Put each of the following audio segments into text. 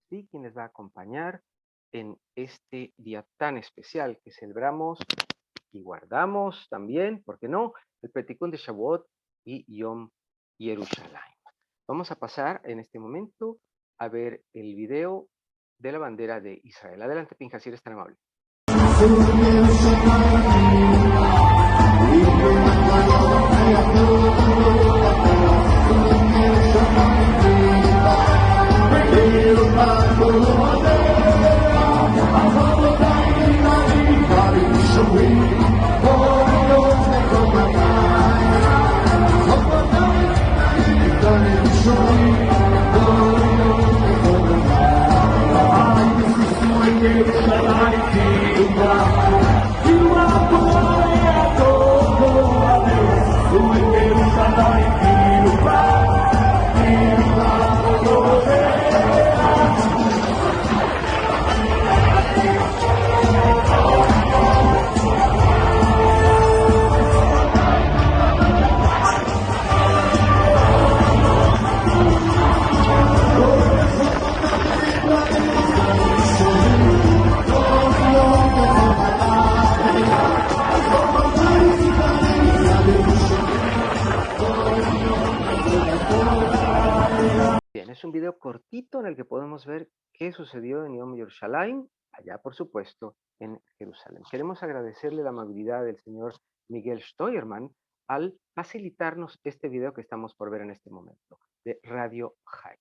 sí, quien les va a acompañar en este día tan especial que celebramos y guardamos también, ¿por qué no?, el Preticún de Shavuot y Yom Yerushalayim. Vamos a pasar en este momento a ver el video de la bandera de Israel. Adelante, Pinja, si eres tan amable. Bien, es un video cortito en el que podemos ver qué sucedió en Yom Yerushalayim, allá por supuesto en Jerusalén. Queremos agradecerle la amabilidad del señor Miguel Steuermann al facilitarnos este video que estamos por ver en este momento, de Radio High.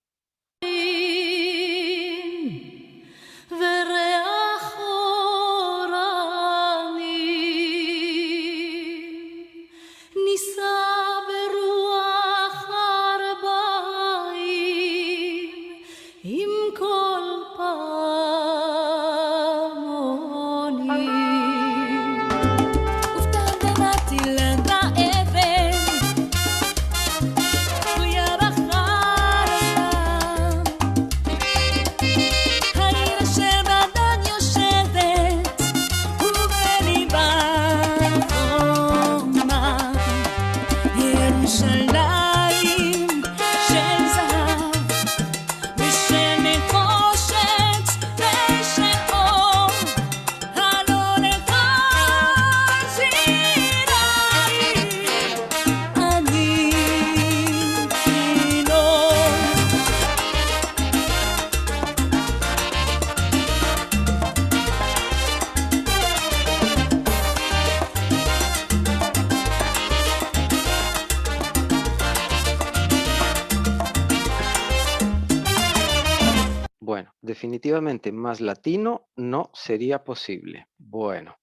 Bueno, definitivamente más latino no sería posible. Bueno,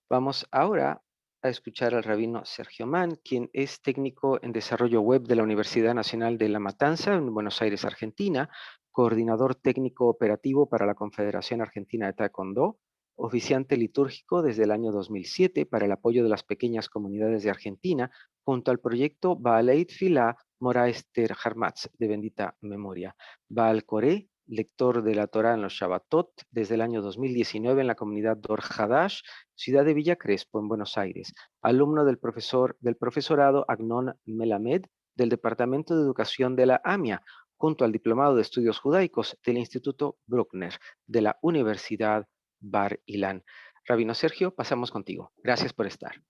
vamos ahora a escuchar al rabino Sergio Mann, quien es técnico en desarrollo web de la Universidad Nacional de La Matanza, en Buenos Aires, Argentina, coordinador técnico operativo para la Confederación Argentina de Taekwondo, oficiante litúrgico desde el año 2007 para el apoyo de las pequeñas comunidades de Argentina, junto al proyecto Baalei Tfilah Mora Esther Harmatz, de bendita memoria. Baal Coré, lector de la Torá en los Shabbatot desde el año 2019 en la comunidad Dor Hadash, ciudad de Villa Crespo, en Buenos Aires. Alumno del profesorado Agnon Melamed del Departamento de Educación de la AMIA, junto al Diplomado de Estudios Judaicos del Instituto Bruckner de la Universidad Bar Ilan. Rabino Sergio, pasamos contigo. Gracias por estar.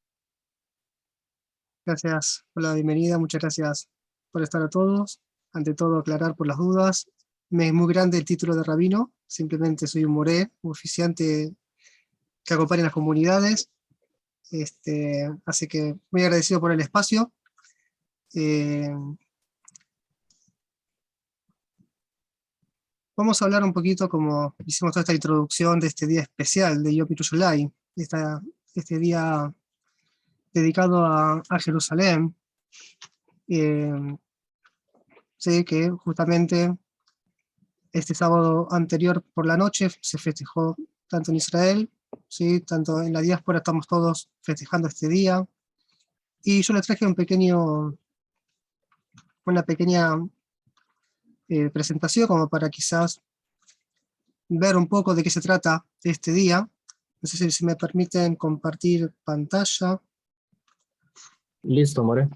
Gracias por la bienvenida, muchas gracias por estar a todos. Ante todo, aclarar por las dudas. Me es muy grande el título de rabino, simplemente soy un moré, un oficiante que acompaña a las comunidades. Así que muy agradecido por el espacio. Vamos a hablar un poquito, como hicimos toda esta introducción, de este día especial de Yom Yerushalayim, este día dedicado a Jerusalén. Sé que justamente este sábado anterior por la noche se festejó tanto en Israel, ¿sí? Tanto en la diáspora estamos todos festejando este día. Y yo les traje una pequeña presentación como para quizás ver un poco de qué se trata este día. No sé si me permiten compartir pantalla. Listo, More.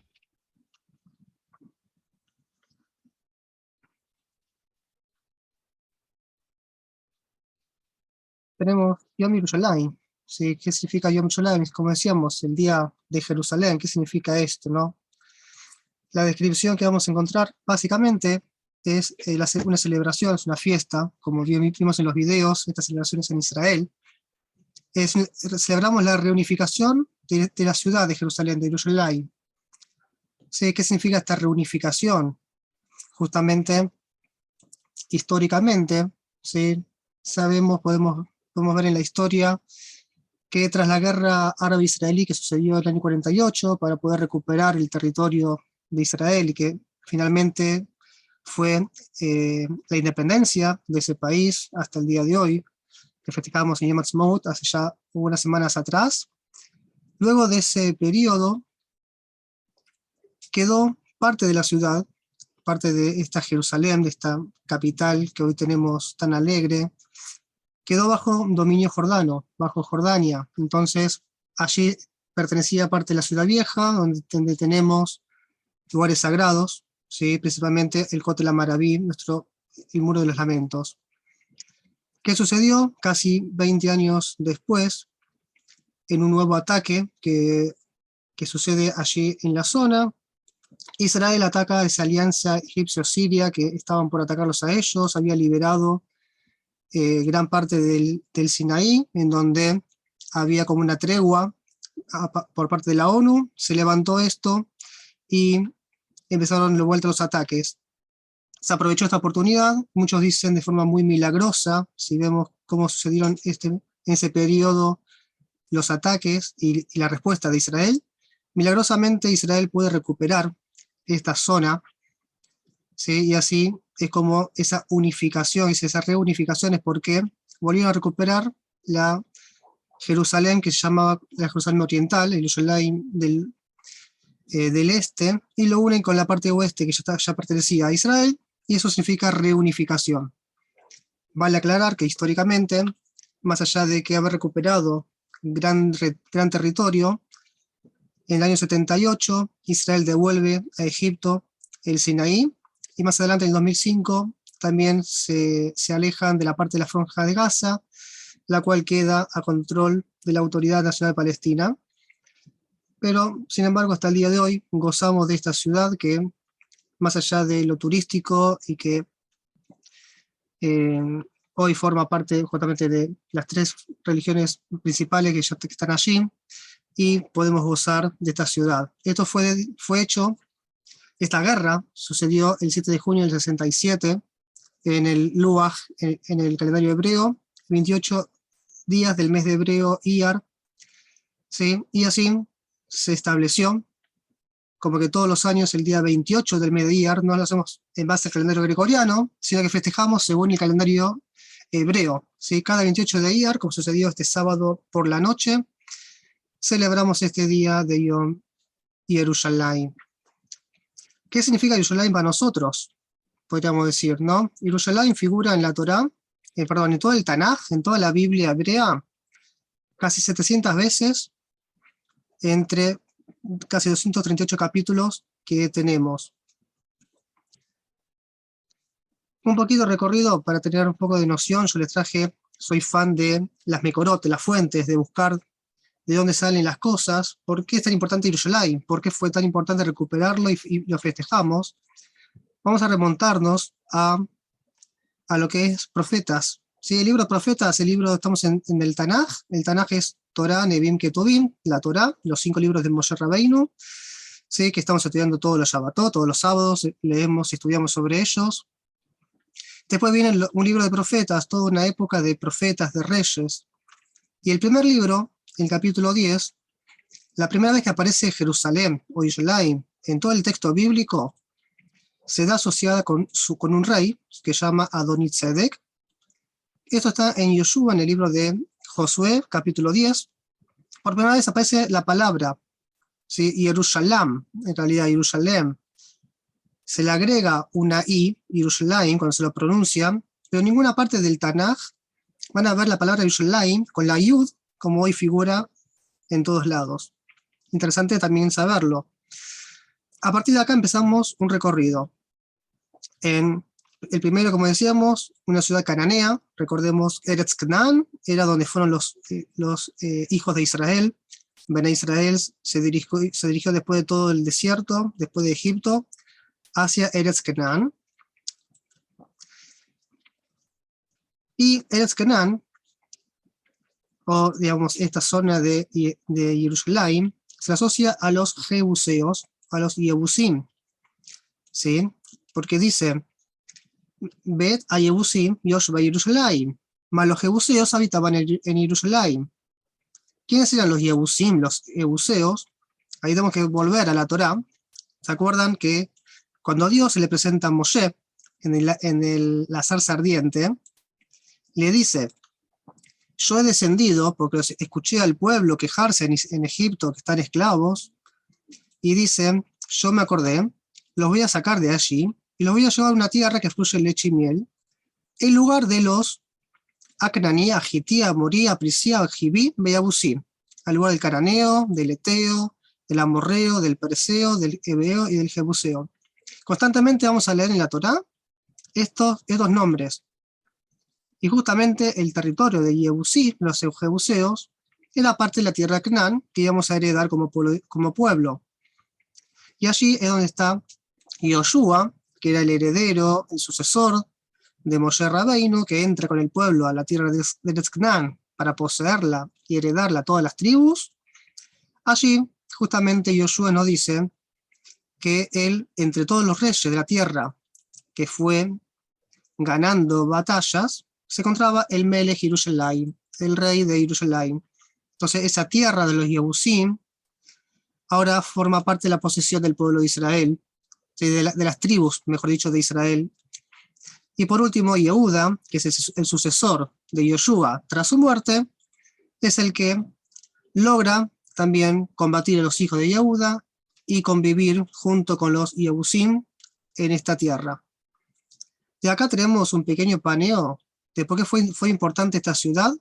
tenemos Yom Yerushalayim. ¿Sí? ¿Qué significa Yom Yerushalayim? Como decíamos, el día de Jerusalén. ¿Qué significa esto, no? La descripción que vamos a encontrar básicamente es una celebración, es una fiesta, como vimos en los videos, estas celebraciones en Israel. Celebramos la reunificación de la ciudad de Jerusalén, de Yerushalayim. ¿Sí? ¿Qué significa esta reunificación? Justamente, históricamente, ¿sí? Podemos ver en la historia que tras la guerra árabe-israelí que sucedió en el año 48, para poder recuperar el territorio de Israel y que finalmente fue la independencia de ese país hasta el día de hoy, que festejamos en Yom Ha'atzmaut hace ya unas semanas atrás. Luego de ese periodo, quedó parte de la ciudad, parte de esta Jerusalén, de esta capital que hoy tenemos tan alegre, quedó bajo dominio jordano, bajo Jordania. Entonces, allí pertenecía parte de la ciudad vieja, donde tenemos lugares sagrados, ¿sí? Principalmente el Kotel HaMaraví, el Muro de los Lamentos. ¿Qué sucedió? Casi 20 años después, en un nuevo ataque que sucede allí en la zona, Israel ataca a esa alianza egipcio-siria que estaban por atacarlos a ellos, había liberado gran parte del Sinaí, en donde había como una tregua por parte de la ONU, se levantó esto y empezaron de vuelta los ataques. Se aprovechó esta oportunidad, muchos dicen de forma muy milagrosa, si vemos cómo sucedieron en ese periodo los ataques y la respuesta de Israel. Milagrosamente Israel puede recuperar esta zona, ¿sí? Y así es como esa unificación, esa reunificación es porque volvieron a recuperar la Jerusalén que se llamaba la Jerusalén Oriental, el Yerushalayim del este, y lo unen con la parte oeste que ya pertenecía a Israel, y eso significa reunificación. Vale aclarar que históricamente, más allá de que haber recuperado gran territorio, en el año 78 Israel devuelve a Egipto el Sinaí, y más adelante en el 2005 también se alejan de la parte de la Franja de Gaza, la cual queda a control de la Autoridad Nacional Palestina. Pero, sin embargo, hasta el día de hoy gozamos de esta ciudad que, más allá de lo turístico y que hoy forma parte justamente de las 3 religiones principales que están allí, y podemos gozar de esta ciudad. Esto fue hecho, esta guerra sucedió el 7 de junio del 67, en el Luaj, en el calendario hebreo, 28 días del mes de hebreo Iyar, ¿sí? Y así se estableció como que todos los años el día 28 del mes de Iyar no lo hacemos en base al calendario gregoriano, sino que festejamos según el calendario hebreo, ¿sí? Cada 28 de Iyar, como sucedió este sábado por la noche, celebramos este día de Yom Yerushalayim. ¿Qué significa Yerushalayim para nosotros? Podríamos decir, ¿no? Yerushalayim figura en la Torá, en todo el Tanaj, en toda la Biblia hebrea, casi 700 veces, entre casi 238 capítulos que tenemos. Un poquito recorrido para tener un poco de noción, yo les traje, soy fan de las Mekorot, de las fuentes, de buscar de dónde salen las cosas, por qué es tan importante Yerushalayim, por qué fue tan importante recuperarlo y lo festejamos. Vamos a remontarnos a lo que es Profetas. ¿Sí? El libro Profetas, estamos en el Tanaj es Torá, Nevim, Ketuvim, la Torá, los 5 libros de Moshe Rabbeinu, ¿sí? Que estamos estudiando todos los Shabbatot, todos los sábados, leemos y estudiamos sobre ellos. Después viene un libro de profetas, toda una época de profetas, de reyes. Y el primer libro, el capítulo 10, la primera vez que aparece Jerusalén o Yerushalayim en todo el texto bíblico, se da asociada con un rey que se llama Adonitzedek. Esto está en Yoshua, en el libro de Josué, capítulo 10. Por primera vez aparece la palabra, ¿sí? Yerushalayim, en realidad Jerusalén. Se le agrega una I, Yerushalayim, cuando se lo pronuncian, pero en ninguna parte del Tanaj van a ver la palabra Yerushalayim con la Yud, como hoy figura en todos lados. Interesante también saberlo. A partir de acá empezamos un recorrido. En El primero, como decíamos, una ciudad cananea. Recordemos, Eretz Canaan era donde fueron los hijos de Israel. Bené Israel se dirigió después de todo el desierto, después de Egipto, hacia Eretz Canaan. Y Eretz Canaan, o digamos esta zona de Jerusalén, se asocia a los jebuseos, a los yebusim, ¿sí? Porque dice, Bet a Yebusim, Yoshua Jerusalén, mas los jebuseos habitaban en Jerusalén. ¿Quiénes eran los yebusim, los jebuseos? Ahí tenemos que volver a la Torá. ¿Se acuerdan que cuando a Dios se le presenta a Moshe en la zarza ardiente, le dice, yo he descendido porque escuché al pueblo quejarse en Egipto que están esclavos, y dice, yo me acordé, los voy a sacar de allí y los voy a llevar a una tierra que fluye leche y miel, en lugar de los Acnaní, Agití, Amorí, Aprisí, Jibí, Beyabusí, al lugar del Cananeo, del Eteo, del Amorreo, del Perseo, del Ebeo y del Jebuseo. Constantemente vamos a leer en la Torá estos nombres. Y justamente el territorio de Yebusí, los jebuseos, era parte de la tierra de Canaán que íbamos a heredar como pueblo. Y allí es donde está Yoshua, que era el heredero, el sucesor de Moshe Rabbeinu, que entra con el pueblo a la tierra de Eretz Canaan para poseerla y heredarla a todas las tribus. Allí, justamente, Yoshua nos dice que él, entre todos los reyes de la tierra que fue ganando batallas, se encontraba el Melech Jerusalén, el rey de Jerusalén. Entonces, esa tierra de los Yebusim ahora forma parte de la posesión del pueblo de Israel, de las tribus, mejor dicho, de Israel. Y por último, Yehuda, que es el sucesor de Yoshua tras su muerte, es el que logra también combatir a los hijos de Yehuda y convivir junto con los Yebusim en esta tierra. Y acá tenemos un pequeño paneo de por qué fue importante esta ciudad,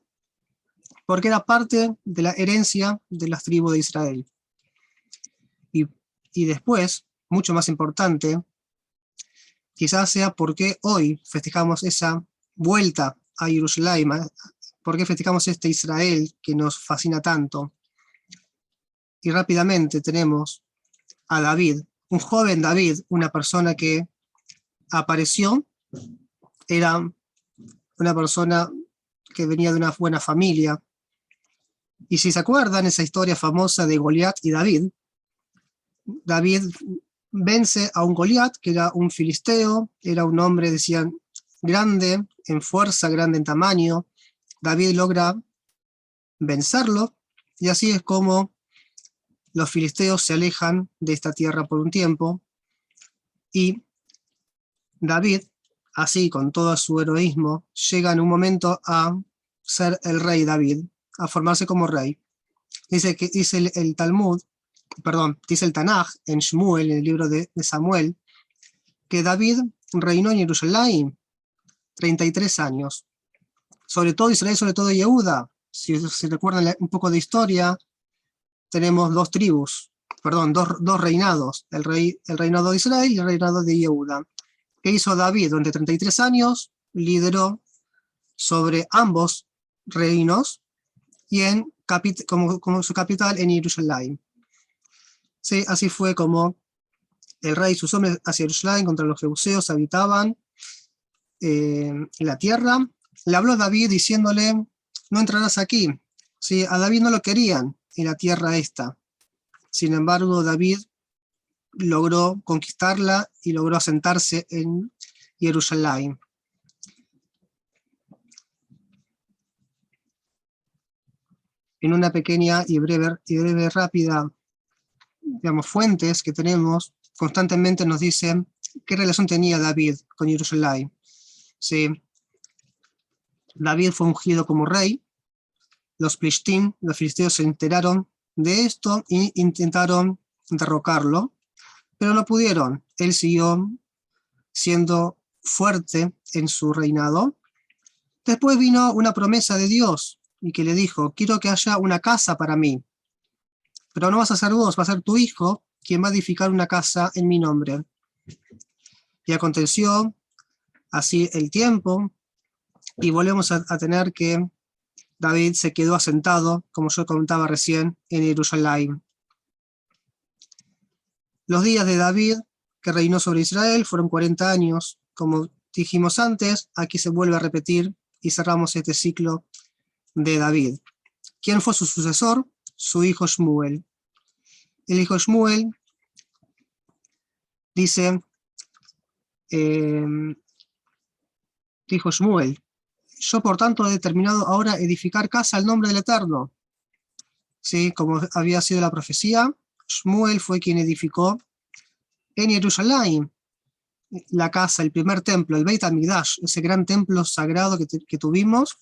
porque era parte de la herencia de las tribus de Israel. Y después, mucho más importante, quizás sea por qué hoy festejamos esa vuelta a Jerusalén, por qué festejamos este Israel que nos fascina tanto. Y rápidamente tenemos a David, un joven David, una persona que apareció, era una persona que venía de una buena familia. Y si se acuerdan esa historia famosa de Goliat y David, David vence a un Goliat, que era un filisteo, era un hombre, decían, grande en fuerza, grande en tamaño. David logra vencerlo, y así es como los filisteos se alejan de esta tierra por un tiempo, y David, así con todo su heroísmo, llega en un momento a ser el rey David, a formarse como rey. Dice el Talmud, dice el Tanaj en Shmuel, en el libro de Samuel, que David reinó en Jerusalén 33 años. Sobre todo Israel, sobre todo Yehuda. Si recuerdan un poco de historia, tenemos dos reinados, el reinado de Israel y el reinado de Yehuda. ¿Qué hizo David? Durante 33 años lideró sobre ambos reinos y como su capital en Jerusalén. Sí, así fue como el rey y sus hombres hacia Jerusalén contra los jebuseos habitaban en la tierra. Le habló David diciéndole, no entrarás aquí. Sí, a David no lo querían en la tierra esta. Sin embargo, David logró conquistarla y logró asentarse en Jerusalén. En una pequeña y breve rápida, digamos, fuentes que tenemos, constantemente nos dicen qué relación tenía David con Jerusalén. Sí. David fue ungido como rey, los filisteos se enteraron de esto e intentaron derrocarlo, pero no pudieron. Él siguió siendo fuerte en su reinado. Después vino una promesa de Dios y que le dijo, quiero que haya una casa para mí, pero no vas a ser vos, va a ser tu hijo quien va a edificar una casa en mi nombre. Y aconteció así el tiempo, y volvemos a tener que David se quedó asentado, como yo comentaba recién, en Jerusalén. Los días de David, que reinó sobre Israel, fueron 40 años. Como dijimos antes, aquí se vuelve a repetir y cerramos este ciclo de David. ¿Quién fue su sucesor? Su hijo Shmuel. El hijo Shmuel dijo Shmuel: yo por tanto he determinado ahora edificar casa al nombre del Eterno. ¿Sí? Como había sido la profecía, Shmuel fue quien edificó en Jerusalén la casa, el primer templo, el Beit HaMikdash, ese gran templo sagrado que tuvimos.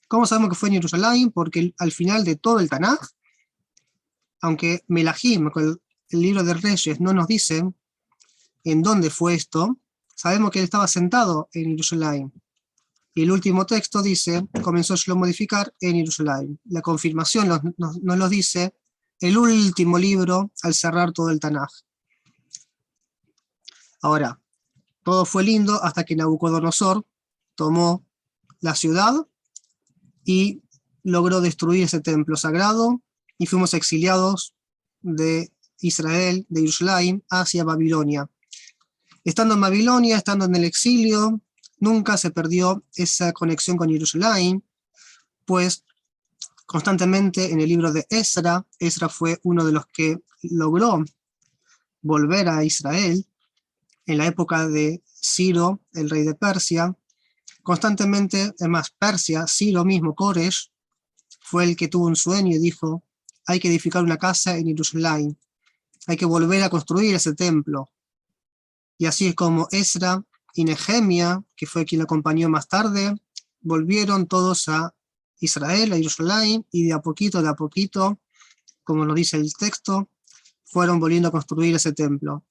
¿Cómo sabemos que fue en Jerusalén? Porque al final de todo el Tanaj, aunque Melahim, el libro de Reyes, no nos dice en dónde fue esto, sabemos que él estaba sentado en Jerusalén. Y el último texto dice, comenzó a modificar en Jerusalén. La confirmación nos lo dice el último libro al cerrar todo el Tanaj. Ahora, todo fue lindo hasta que Nabucodonosor tomó la ciudad y logró destruir ese templo sagrado y fuimos exiliados de Israel, de Jerusalén, hacia Babilonia. Estando en Babilonia, estando en el exilio, nunca se perdió esa conexión con Jerusalén, pues constantemente en el libro de Esra fue uno de los que logró volver a Israel en la época de Ciro, el rey de Persia. Constantemente, además Persia, Ciro mismo, Koresh, fue el que tuvo un sueño y dijo, hay que edificar una casa en Jerusalén, hay que volver a construir ese templo. Y así es como Esra y Nehemia, que fue quien lo acompañó más tarde, volvieron todos a Israel, a Jerusalén, y de a poquito, como nos dice el texto, fueron volviendo a construir ese templo.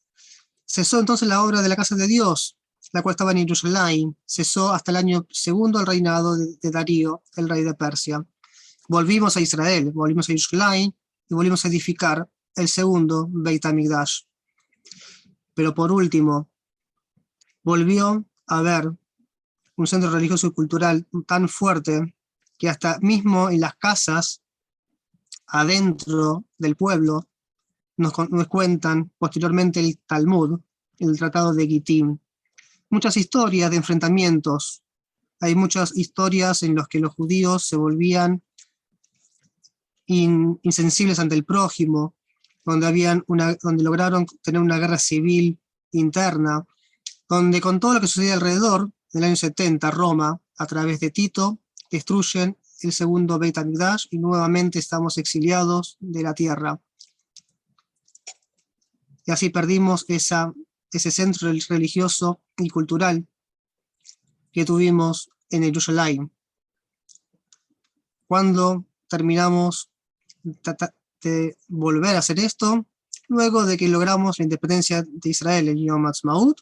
Cesó entonces la obra de la casa de Dios, la cual estaba en Jerusalén, cesó hasta el año segundo del reinado de Darío, el rey de Persia. Volvimos a Israel, volvimos a Jerusalén y volvimos a edificar el segundo Beit HaMikdash. Pero por último, volvió a haber un centro religioso y cultural tan fuerte que hasta mismo en las casas adentro del pueblo nos cuentan posteriormente el Talmud, el Tratado de Gittim. Muchas historias de enfrentamientos. Hay muchas historias en las que los judíos se volvían insensibles ante el prójimo, donde lograron tener una guerra civil interna, donde con todo lo que sucedía alrededor, en el año 70, Roma, a través de Tito, destruyen el segundo Beit HaMikdash y nuevamente estamos exiliados de la tierra. Y así perdimos ese centro religioso y cultural que tuvimos en Jerusalén. Cuando terminamos de volver a hacer esto, luego de que logramos la independencia de Israel en Yom Ha'atzmaut,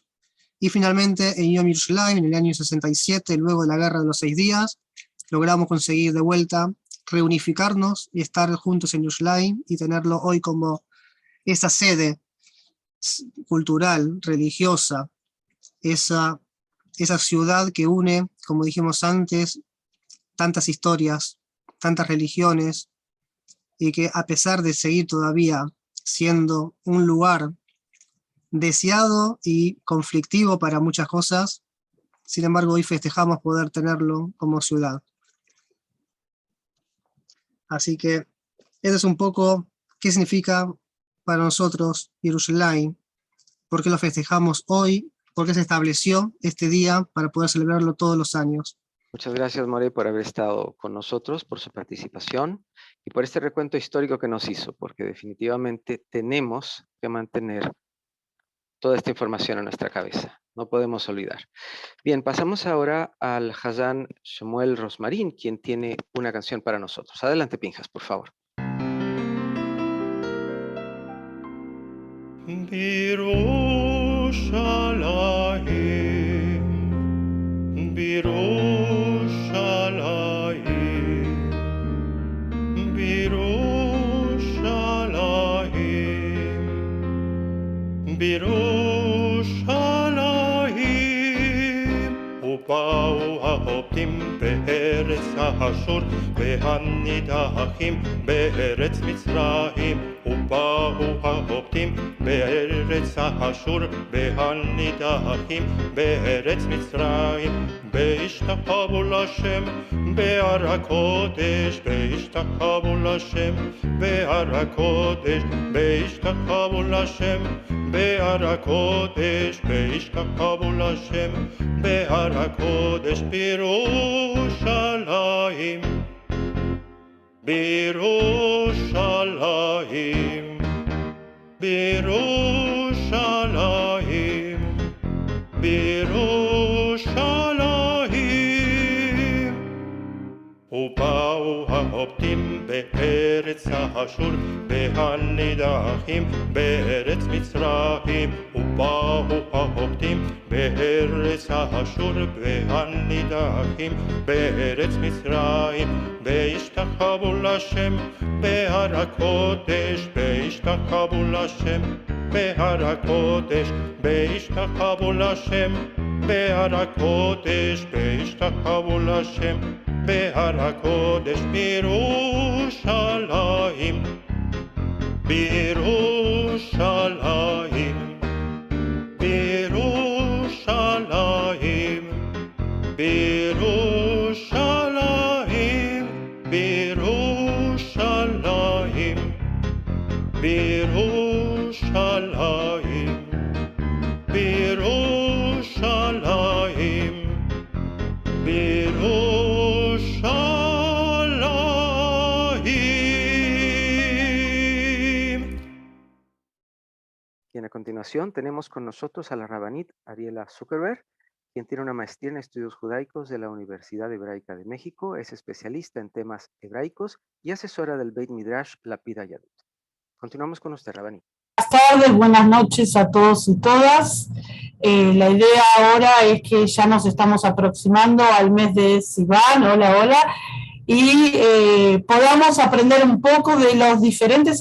y finalmente en Yom Yerushalayim, en el año 67, luego de la Guerra de los 6 días, logramos conseguir de vuelta reunificarnos y estar juntos en Yerushalayim y tenerlo hoy como esa sede cultural, religiosa, esa ciudad que une, como dijimos antes, tantas historias, tantas religiones, y que a pesar de seguir todavía siendo un lugar deseado y conflictivo para muchas cosas, sin embargo hoy festejamos poder tenerlo como ciudad. Así que eso es un poco qué significa para nosotros Jerusalén, por qué lo festejamos hoy, por qué se estableció este día para poder celebrarlo todos los años. Muchas gracias, More, por haber estado con nosotros, por su participación y por este recuento histórico que nos hizo, porque definitivamente tenemos que mantener toda esta información en nuestra cabeza. No podemos olvidar. Bien, pasamos ahora al Hazán Shmuel Rosmarín, quien tiene una canción para nosotros. Adelante, Pinjas, por favor. בירושלים בארץ האשור והנידחים בארץ מצרים ובאו העובדים בארץ האשור והנידחים בארץ מצרים והשתחוו לשם בהר הקודש והשתחוו לשם בהר הקודש והשתחוו לשם בהר הקודש והשתחוו לשם בהר הקודש בירושלים בירושלים בירושלים בירושלים ובאו העובדים בארץ האשור והנידחים בארץ מצרים ובאו העובדים בארץ האשור והנידחים בארץ מצרים והשתחוו לשם בהר הקודש והשתחוו לשם בהר הקודש והשתחוו לשם בהר הקודש והשתחוו לשם בהר הקודש בירושלים בירושלים בירושלים בירושלים בירושלים בירושלים בירושלים Y a continuación tenemos con nosotros a la rabanit Ariela Zuckerberg, quien tiene una maestría en estudios judaicos de la Universidad Hebraica de México, es especialista en temas hebraicos y asesora del Beit Midrash Lapida Yadut. Continuamos con usted, rabanit. Buenas tardes, buenas noches a todos y todas. La idea ahora es que ya nos estamos aproximando al mes de Sivan, hola, y podamos aprender un poco de los diferentes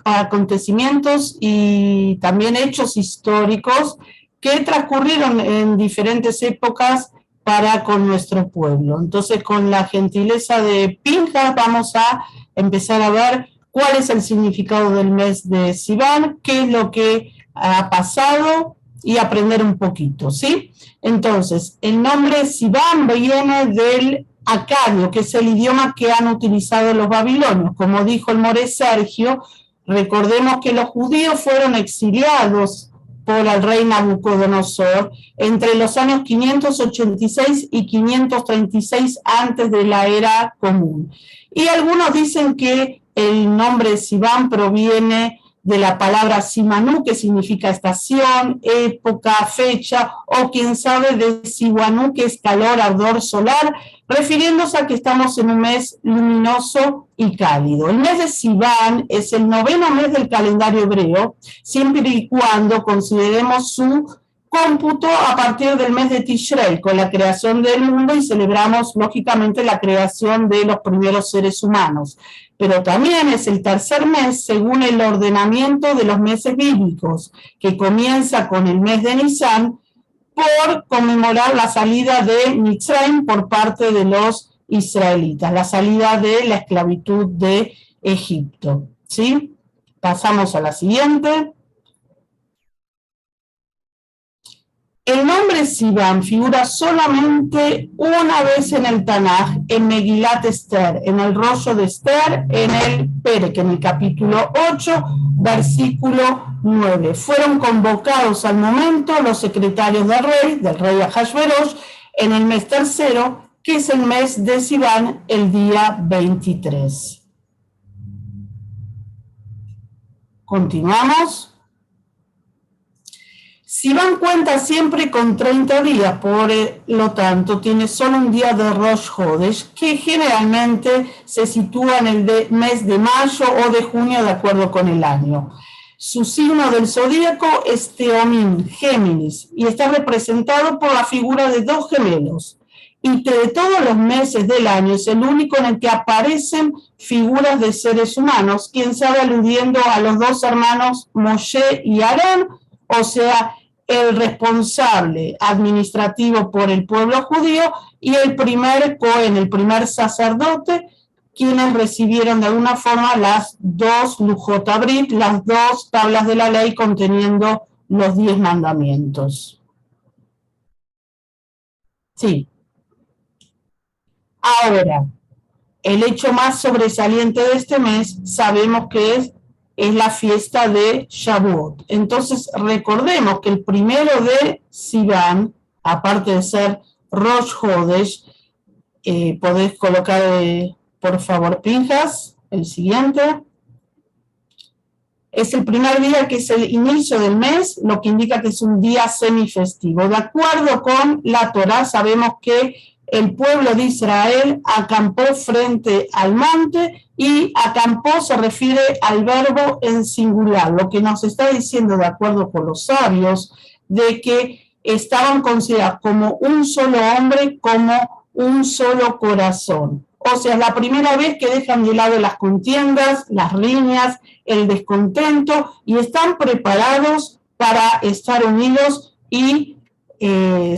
acontecimientos y también hechos históricos que transcurrieron en diferentes épocas para con nuestro pueblo. Entonces, con la gentileza de Pinchas, vamos a empezar a ver cuál es el significado del mes de Sivan, qué es lo que ha pasado y aprender un poquito, ¿sí? Entonces, el nombre Sivan viene del acadio, que es el idioma que han utilizado los babilonios. Como dijo el moré Sergio, recordemos que los judíos fueron exiliados por el rey Nabucodonosor entre los años 586 y 536 antes de la era común. Y algunos dicen que el nombre Sivan proviene de la palabra Simanú, que significa estación, época, fecha, o quién sabe de Siwanú, que es calor, ardor solar, refiriéndose a que estamos en un mes luminoso y cálido. El mes de Sivan es el 9º mes del calendario hebreo, siempre y cuando consideremos su cómputo a partir del mes de Tishrei, con la creación del mundo, y celebramos lógicamente la creación de los primeros seres humanos. Pero también es el tercer mes según el ordenamiento de los meses bíblicos, que comienza con el mes de Nisan por conmemorar la salida de Mitzrayim por parte de los israelitas, la salida de la esclavitud de Egipto, ¿sí? Pasamos a la siguiente. El nombre Sivan figura solamente una vez en el Tanaj, en Megilat Esther, en el rollo de Esther, en el Perek, en el capítulo 8, versículo 9. Fueron convocados al momento los secretarios del rey Ahasverosh, en el mes tercero, que es el mes de Sivan, el día 23. Continuamos. Sivan cuenta siempre con 30 días, por lo tanto tiene solo un día de Rosh Hodesh, que generalmente se sitúa en el mes de mayo o de junio de acuerdo con el año. Su signo del zodíaco es Teomín, Géminis, y está representado por la figura de dos gemelos. Y de todos los meses del año es el único en el que aparecen figuras de seres humanos, quien sabe aludiendo a los dos hermanos Moshe y Aarón, o sea, el responsable administrativo por el pueblo judío, y el primer Cohen, el primer sacerdote, quienes recibieron de alguna forma las dos Lujot Abrit, las dos tablas de la ley conteniendo los 10 mandamientos. Sí. Ahora, el hecho más sobresaliente de este mes sabemos que es la fiesta de Shavuot. Entonces, recordemos que el 1 de Sivan, aparte de ser Rosh Hodesh, podés colocar, por favor, Pinjas, el siguiente. Es el primer día que es el inicio del mes, lo que indica que es un día semifestivo. De acuerdo con la Torá, sabemos que el pueblo de Israel acampó frente al monte, y acampó se refiere al verbo en singular, lo que nos está diciendo, de acuerdo con los sabios, de que estaban considerados como un solo hombre, como un solo corazón. O sea, es la primera vez que dejan de lado las contiendas, las riñas, el descontento, y están preparados para estar unidos y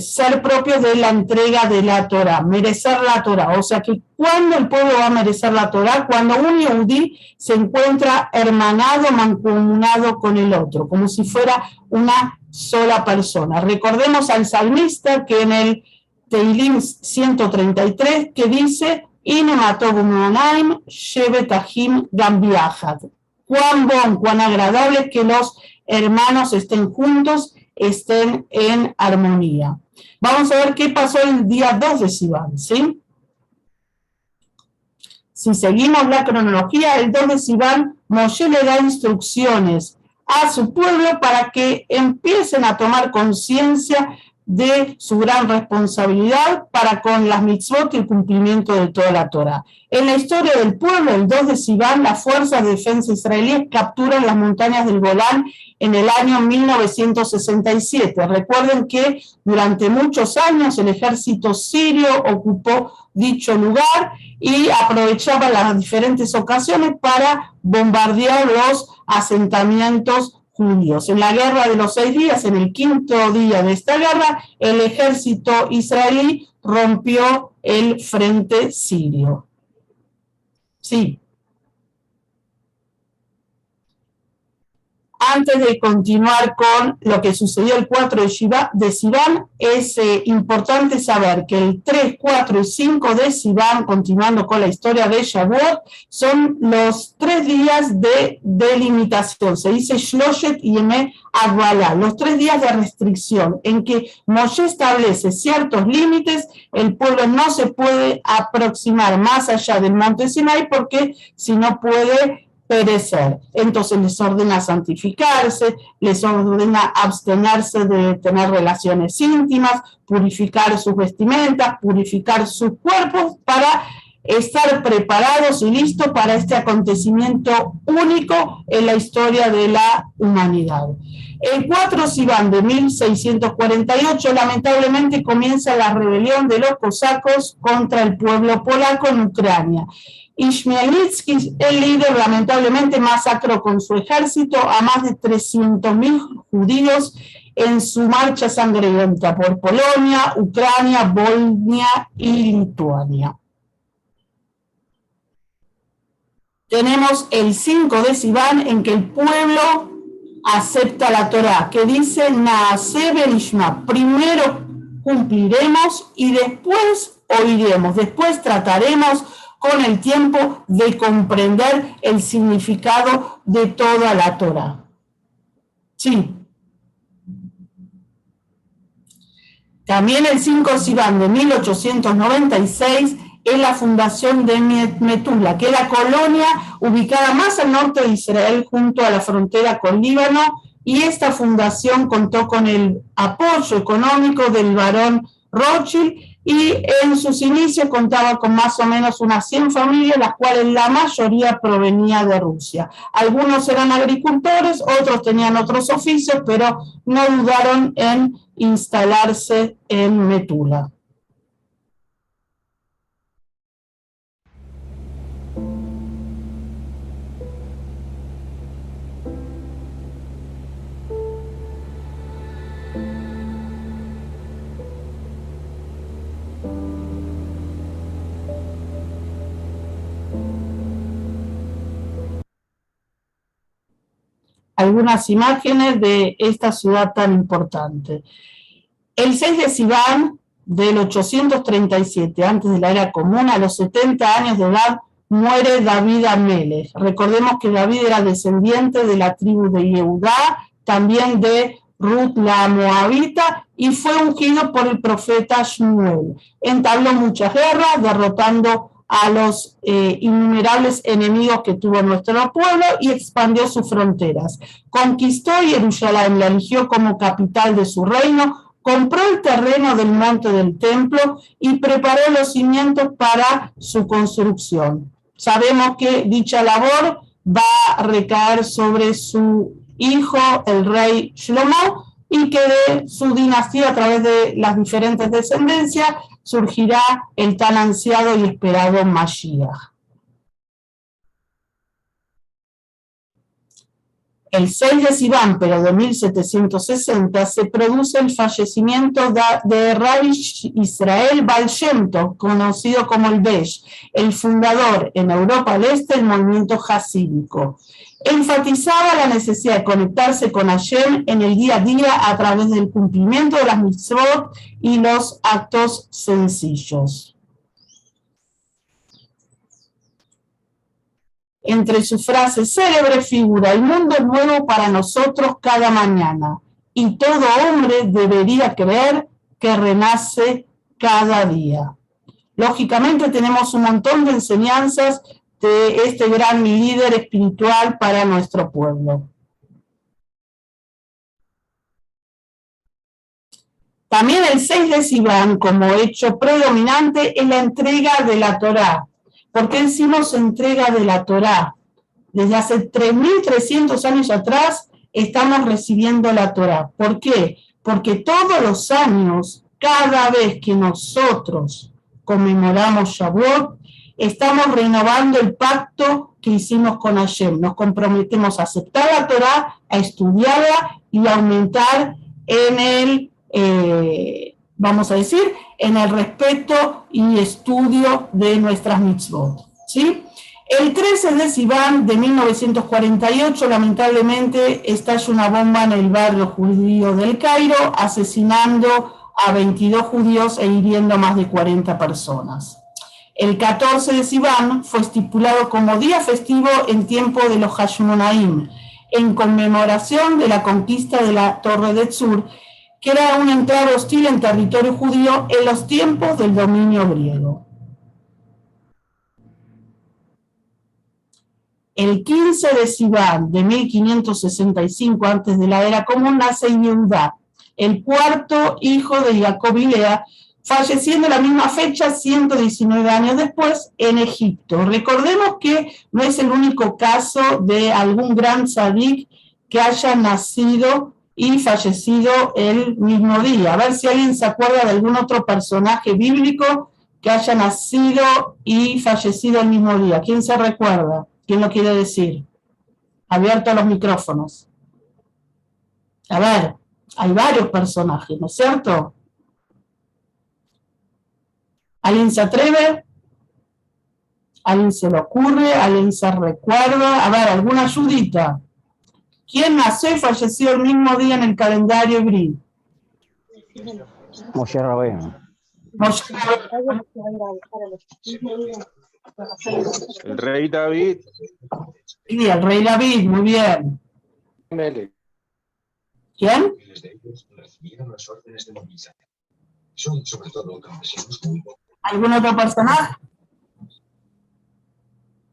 ser propios de la entrega de la Torá, merecer la Torá. O sea que cuando el pueblo va a merecer la Torá, cuando un yehudí se encuentra hermanado, mancomunado con el otro, como si fuera una sola persona. Recordemos al salmista que en el Teilim 133 que dice: cuán bon, cuán agradable que los hermanos estén juntos, estén en armonía. Vamos a ver qué pasó el día 2 de Sivan, ¿sí? Si seguimos la cronología, el 2 de Sivan, Moshe le da instrucciones a su pueblo para que empiecen a tomar conciencia de su gran responsabilidad para con las mitzvot y el cumplimiento de toda la Torah. En la historia del pueblo, el 2 de Sivan, las fuerzas de defensa israelíes capturan las montañas del Golán en el año 1967. Recuerden que durante muchos años el ejército sirio ocupó dicho lugar y aprovechaba las diferentes ocasiones para bombardear los asentamientos judíos. En la guerra de los 6 días, en el 5.º día de esta guerra, el ejército israelí rompió el frente sirio. Sí. Antes de continuar con lo que sucedió el 4 de Sivan, es importante saber que el 3, 4 y 5 de Sivan, continuando con la historia de Shavuot, son los 3 días de delimitación. Se dice Shloshet Yemei Agbalá, los 3 días de restricción, en que Moshe establece ciertos límites. El pueblo no se puede aproximar más allá del monte Sinai porque si no puede perecer. Entonces les ordena santificarse, les ordena abstenerse de tener relaciones íntimas, purificar sus vestimentas, purificar sus cuerpos para estar preparados y listos para este acontecimiento único en la historia de la humanidad. El 4 Sivan de 1648, lamentablemente, comienza la rebelión de los cosacos contra el pueblo polaco en Ucrania. Ishmaelitsky, el líder, lamentablemente masacró con su ejército a más de 300.000 judíos en su marcha sangrienta por Polonia, Ucrania, Volnia y Lituania. Tenemos el 5 de Sivan, en que el pueblo acepta la Torá, que dice Naaseh Benishma, primero cumpliremos y después oiremos, después trataremos con el tiempo de comprender el significado de toda la Torá. Sí. También el 5 Sivan de 1896 es la fundación de Metula, que es la colonia ubicada más al norte de Israel junto a la frontera con Líbano, y esta fundación contó con el apoyo económico del barón Rothschild, y en sus inicios contaba con más o menos unas 100 familias, las cuales la mayoría provenía de Rusia. Algunos eran agricultores, otros tenían otros oficios, pero no dudaron en instalarse en Metula. algunas imágenes de esta ciudad tan importante. El 6 de Sivan del 837, antes de la era común, a los 70 años de edad, muere David Amelech. Recordemos que David era descendiente de la tribu de Yehudá, también de Ruth la Moabita, y fue ungido por el profeta Shmuel. Entabló muchas guerras, derrotando a los innumerables enemigos que tuvo nuestro pueblo y expandió sus fronteras. Conquistó Jerusalén, la eligió como capital de su reino, compró el terreno del monte del templo y preparó los cimientos para su construcción. Sabemos que dicha labor va a recaer sobre su hijo, el rey Shlomo, y que de su dinastía, a través de las diferentes descendencias, surgirá el tan ansiado y esperado Mashiach. El 6 de Sivan, pero de 1760, se produce el fallecimiento de Rabbi Israel Baal Shem Tov, conocido como el Besh, el fundador en Europa del Este del movimiento hasídico. Enfatizaba la necesidad de conectarse con Hashem en el día a día a través del cumplimiento de las mitzvot y los actos sencillos. Entre sus frases célebres figura: el mundo es nuevo para nosotros cada mañana, y todo hombre debería creer que renace cada día. Lógicamente tenemos un montón de enseñanzas de este gran líder espiritual para nuestro pueblo. También el 6 de Sivan, como hecho predominante, es la entrega de la Torá. ¿Por qué decimos entrega de la Torá? Desde hace 3.300 años atrás estamos recibiendo la Torá. ¿Por qué? Porque todos los años, cada vez que nosotros conmemoramos Shavuot, estamos renovando el pacto que hicimos con Hashem. Nos comprometemos a aceptar la Torá, a estudiarla y a aumentar en el, vamos a decir, en el respeto y estudio de nuestras mitzvot, ¿sí? El 13 de Sivan de 1948, lamentablemente, estalla una bomba en el barrio judío del Cairo, asesinando a 22 judíos e hiriendo más de 40 personas. El 14 de Sivan fue estipulado como día festivo en tiempo de los Hashmonaim, en conmemoración de la conquista de la Torre de Tzur, que era una entrada hostil en territorio judío en los tiempos del dominio griego. El 15 de Sivan de 1565, antes de la era común, nace Yehudá, el cuarto hijo de Jacob y Lea, falleciendo la misma fecha, 119 años después, en Egipto. Recordemos que no es el único caso de algún gran tzadik que haya nacido y fallecido el mismo día. A ver si alguien se acuerda de algún otro personaje bíblico que haya nacido y fallecido el mismo día. ¿Quién se recuerda? ¿Quién lo quiere decir? Abierto los micrófonos. A ver, hay varios personajes, ¿no es cierto? ¿Alguien se atreve? ¿Alguien se le ocurre? ¿Alguien se recuerda? A ver, ¿alguna ayudita? ¿Quién nació y falleció el mismo día en el calendario hebreo? Moshe Rabbeinu. Moshe. El rey David. Sí, el rey David, muy bien. ¿Quién? ¿Algún otro personaje?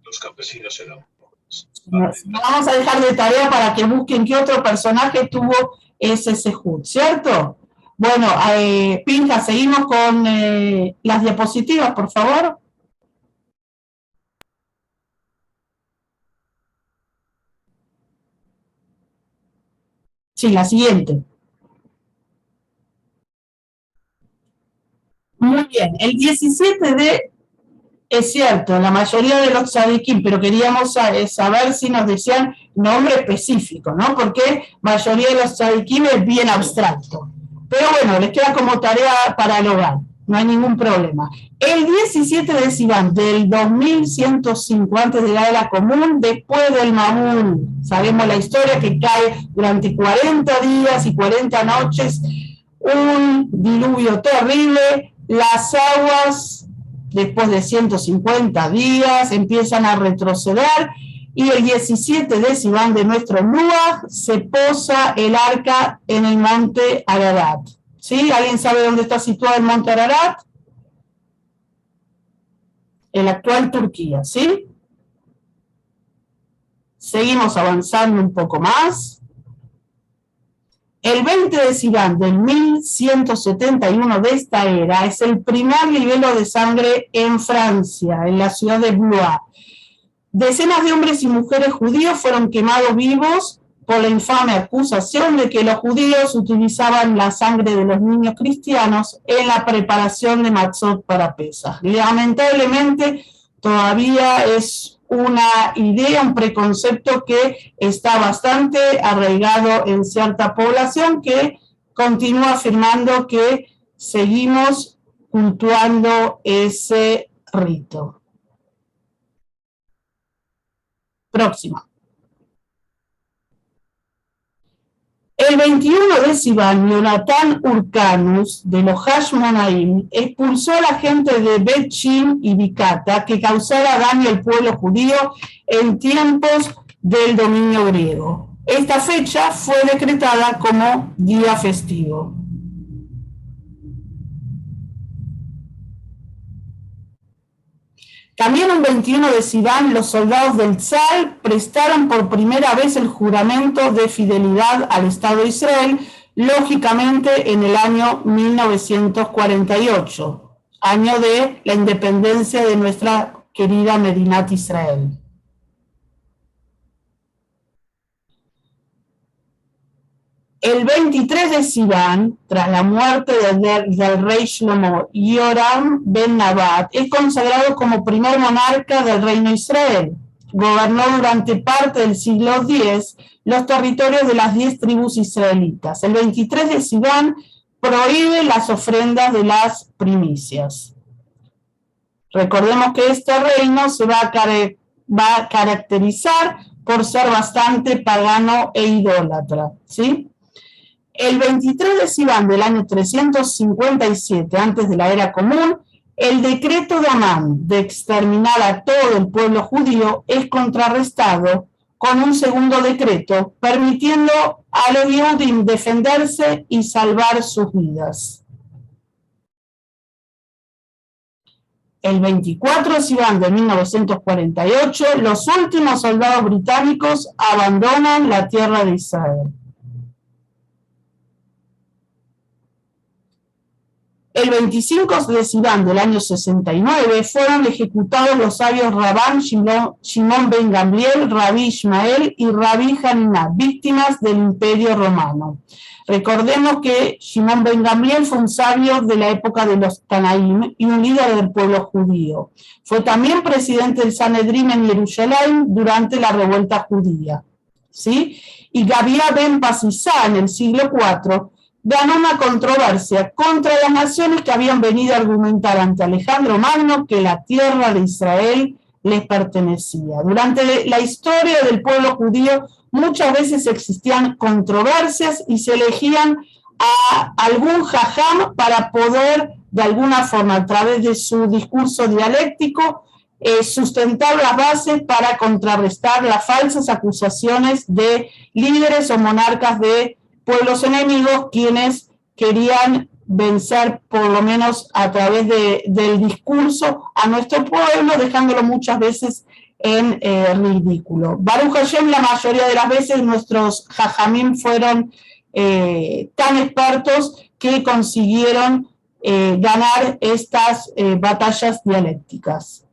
Los campesinos eran. Vamos a dejar de tarea para que busquen qué otro personaje tuvo ese sehut, ¿cierto? Bueno, Pinja, seguimos con las diapositivas, por favor. Sí, la siguiente. Muy bien, el 17 de... Es cierto, la mayoría de los tzadikim, pero queríamos saber si nos decían nombre específico, ¿no? Porque la mayoría de los tzadikim es bien abstracto. Pero bueno, les queda como tarea para el hogar. no hay ningún problema. El 17 de Sivan del 2105 antes de la era común, después del Mamún, sabemos la historia que cae durante 40 días y 40 noches, un diluvio terrible, las aguas después de 150 días empiezan a retroceder y el 17 de Sivan de nuestro Nuach se posa el arca en el monte Ararat. ¿Sí? ¿Alguien sabe dónde está situado el monte Ararat? En la actual Turquía, ¿sí? Seguimos avanzando un poco más. El 20 de Sivan del 1171 de esta era es el primer libelo de sangre en Francia, en la ciudad de Blois. Decenas de hombres y mujeres judíos fueron quemados vivos por la infame acusación de que los judíos utilizaban la sangre de los niños cristianos en la preparación de matzot para Pesaj. Lamentablemente todavía es una idea, un preconcepto que está bastante arraigado en cierta población que continúa afirmando que seguimos cultuando ese rito. Próxima. El 21 de Sivan, Jonatán Urcanus, de los Hashmonaim, expulsó a la gente de Bet Shin y Bicata que causara daño al pueblo judío en tiempos del dominio griego. Esta fecha fue decretada como día festivo. También el 21 de Sivan, los soldados del Tzal prestaron por primera vez el juramento de fidelidad al Estado de Israel, lógicamente en el año 1948, año de la independencia de nuestra querida Medinat Israel. El 23 de Sivan, tras la muerte del rey Shlomo, Yoram ben Nabat es consagrado como primer monarca del reino de Israel. Gobernó durante parte del siglo X los territorios de las 10 tribus israelitas. El 23 de Sivan prohíbe las ofrendas de las primicias. Recordemos que este reino se va a caracterizar por ser bastante pagano e idólatra, ¿sí? El 23 de Sivan del año 357, antes de la era común, el decreto de Amán de exterminar a todo el pueblo judío es contrarrestado con un segundo decreto, permitiendo a los Yehudim defenderse y salvar sus vidas. El 24 de Sivan de 1948, los últimos soldados británicos abandonan la tierra de Israel. El 25 de Sivan del año 69 fueron ejecutados los sabios Rabán Shimon ben Gamliel, Rabí Ishmael y Rabí Haniná, víctimas del Imperio Romano. Recordemos que Shimon ben Gamliel fue un sabio de la época de los Tanaim y un líder del pueblo judío. Fue también presidente del Sanedrín en Jerusalén durante la revuelta judía, ¿sí? Y Gabia ben Pasisá en el siglo IV ganó una controversia contra las naciones que habían venido a argumentar ante Alejandro Magno que la tierra de Israel les pertenecía. Durante la historia del pueblo judío muchas veces existían controversias y se elegían a algún jajam para poder, de alguna forma, a través de su discurso dialéctico, sustentar las bases para contrarrestar las falsas acusaciones de líderes o monarcas de pueblos enemigos, quienes querían vencer, por lo menos a través del discurso, a nuestro pueblo, dejándolo muchas veces en ridículo. Baruch Hashem, la mayoría de las veces nuestros jajamim fueron tan expertos que consiguieron ganar estas batallas dialécticas.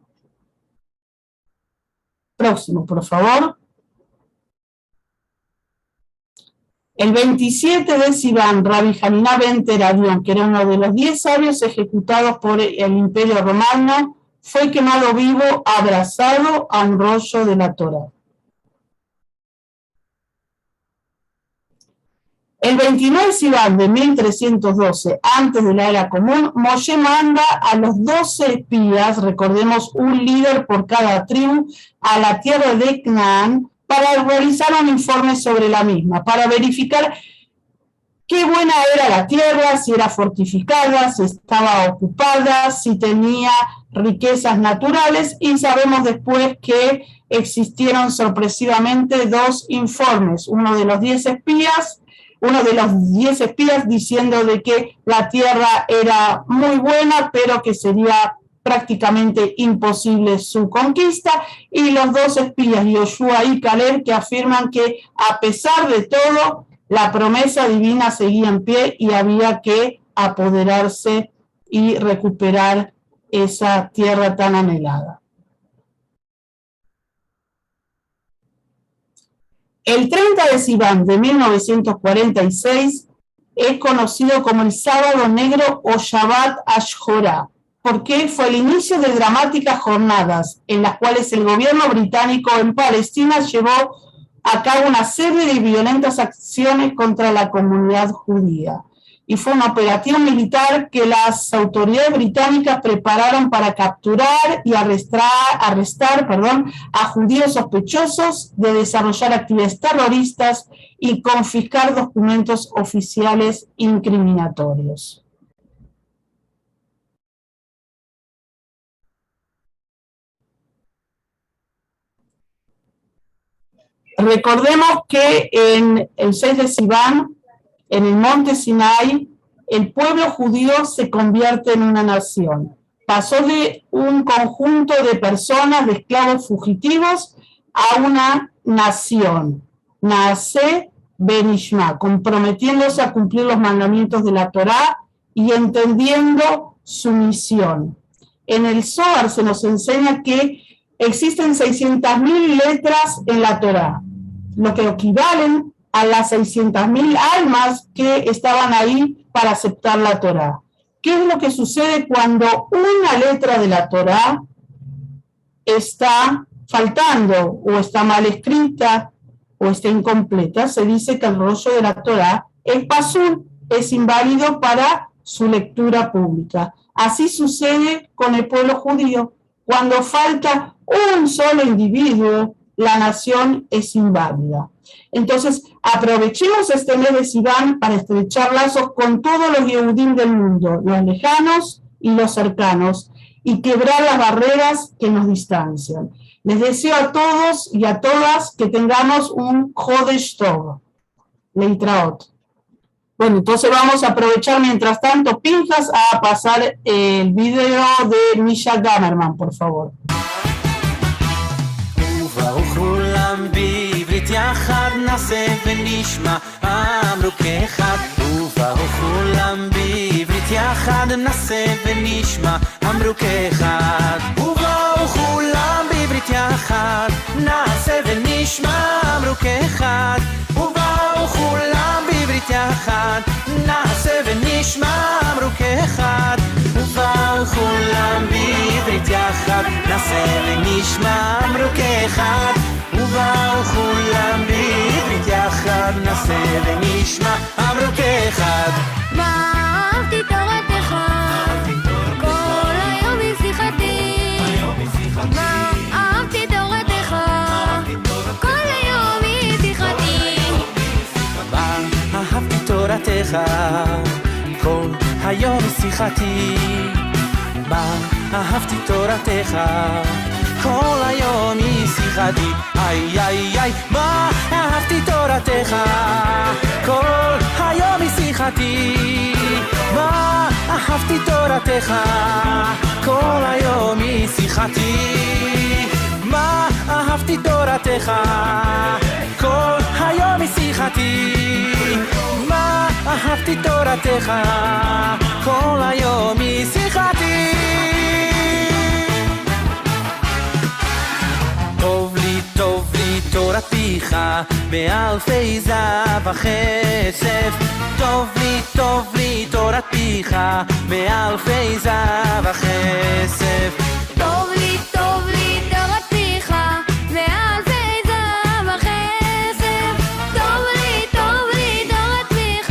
Próximo, por favor. El 27 de Sivan, Rabbi Haniná ben Teradión, que era uno de los 10 sabios ejecutados por el Imperio Romano, fue quemado vivo, abrazado a un rollo de la Torá. El 29 Sivan de 1312, antes de la era común, Moshe manda a los 12 espías, recordemos un líder por cada tribu, a la tierra de Canaán para realizar un informe sobre la misma, para verificar qué buena era la tierra, si era fortificada, si estaba ocupada, si tenía riquezas naturales, y sabemos después que existieron sorpresivamente 2 informes, uno de los 10 espías diciendo de que la tierra era muy buena, pero que sería prácticamente imposible su conquista, y los 2 espías, Yoshua y Caleb, que afirman que a pesar de todo, la promesa divina seguía en pie y había que apoderarse y recuperar esa tierra tan anhelada. El 30 de Sivan de 1946 es conocido como el Sábado Negro o Shabbat Ashorá, porque fue el inicio de dramáticas jornadas en las cuales el gobierno británico en Palestina llevó a cabo una serie de violentas acciones contra la comunidad judía. Y fue una operación militar que las autoridades británicas prepararon para capturar y arrestar a judíos sospechosos de desarrollar actividades terroristas y confiscar documentos oficiales incriminatorios. Recordemos que en el 6 de Sivan, en el monte Sinai, el pueblo judío se convierte en una nación. Pasó de un conjunto de personas, de esclavos fugitivos, a una nación. Naaseh Benishma, comprometiéndose a cumplir los mandamientos de la Torá y entendiendo su misión. En el Zohar se nos enseña que existen 600.000 letras en la Torá, lo que equivalen a las 600.000 almas que estaban ahí para aceptar la Torá. ¿Qué es lo que sucede cuando una letra de la Torá está faltando o está mal escrita o está incompleta? Se dice que el rollo de la Torá, el pasul, es inválido para su lectura pública. Así sucede con el pueblo judío. Cuando falta un solo individuo, la nación es inválida. Entonces, aprovechemos este mes de Sivan para estrechar lazos con todos los Yehudim del mundo, los lejanos y los cercanos, y quebrar las barreras que nos distancian. Les deseo a todos y a todas que tengamos un Chodesh Tov. Leitraot. Bueno, entonces vamos a aprovechar mientras tanto, Pinjas, a pasar el video de Misha Gamerman, por favor. בעברית יחד נעשה ונשמע אמרו כאחד ובאו כולם בעברית יחד נעשה ונשמע אמרו כאחד ובאו כולם בעברית יחד נעשה ונשמע אמרו כאחד ובאו כולם בעברית יחד נעשה ונשמע אמרו כאחד ובאו כולם בעברית יחד נעשה ונשמע אמרו כאחד ובאו כולם בעברית יחד נעשה ונשמע אמרו כאחד מה אהבתי תורתך כל היום היא שיחתי מה אהבתי תורתך כל היום היא שיחתי מה אהבתי תורתך כל היום היא שיחתי מה אהבתי תורתך כל היום היא שיחתי איי איי איי מה אהבתי תורתך כל היום היא שיחתי מה אהבתי תורתך כל היום היא שיחתי מה אהבתי תורתך כל היום היא שיחתי מה אהבתי תורתך כל היום היא שיחתי טוב לי תורתך באלפי זהב וכסף טוב לי תורתך באלפי זהב וכסף טוב לי תורתך באלפי זהב וכסף טוב לי תורתך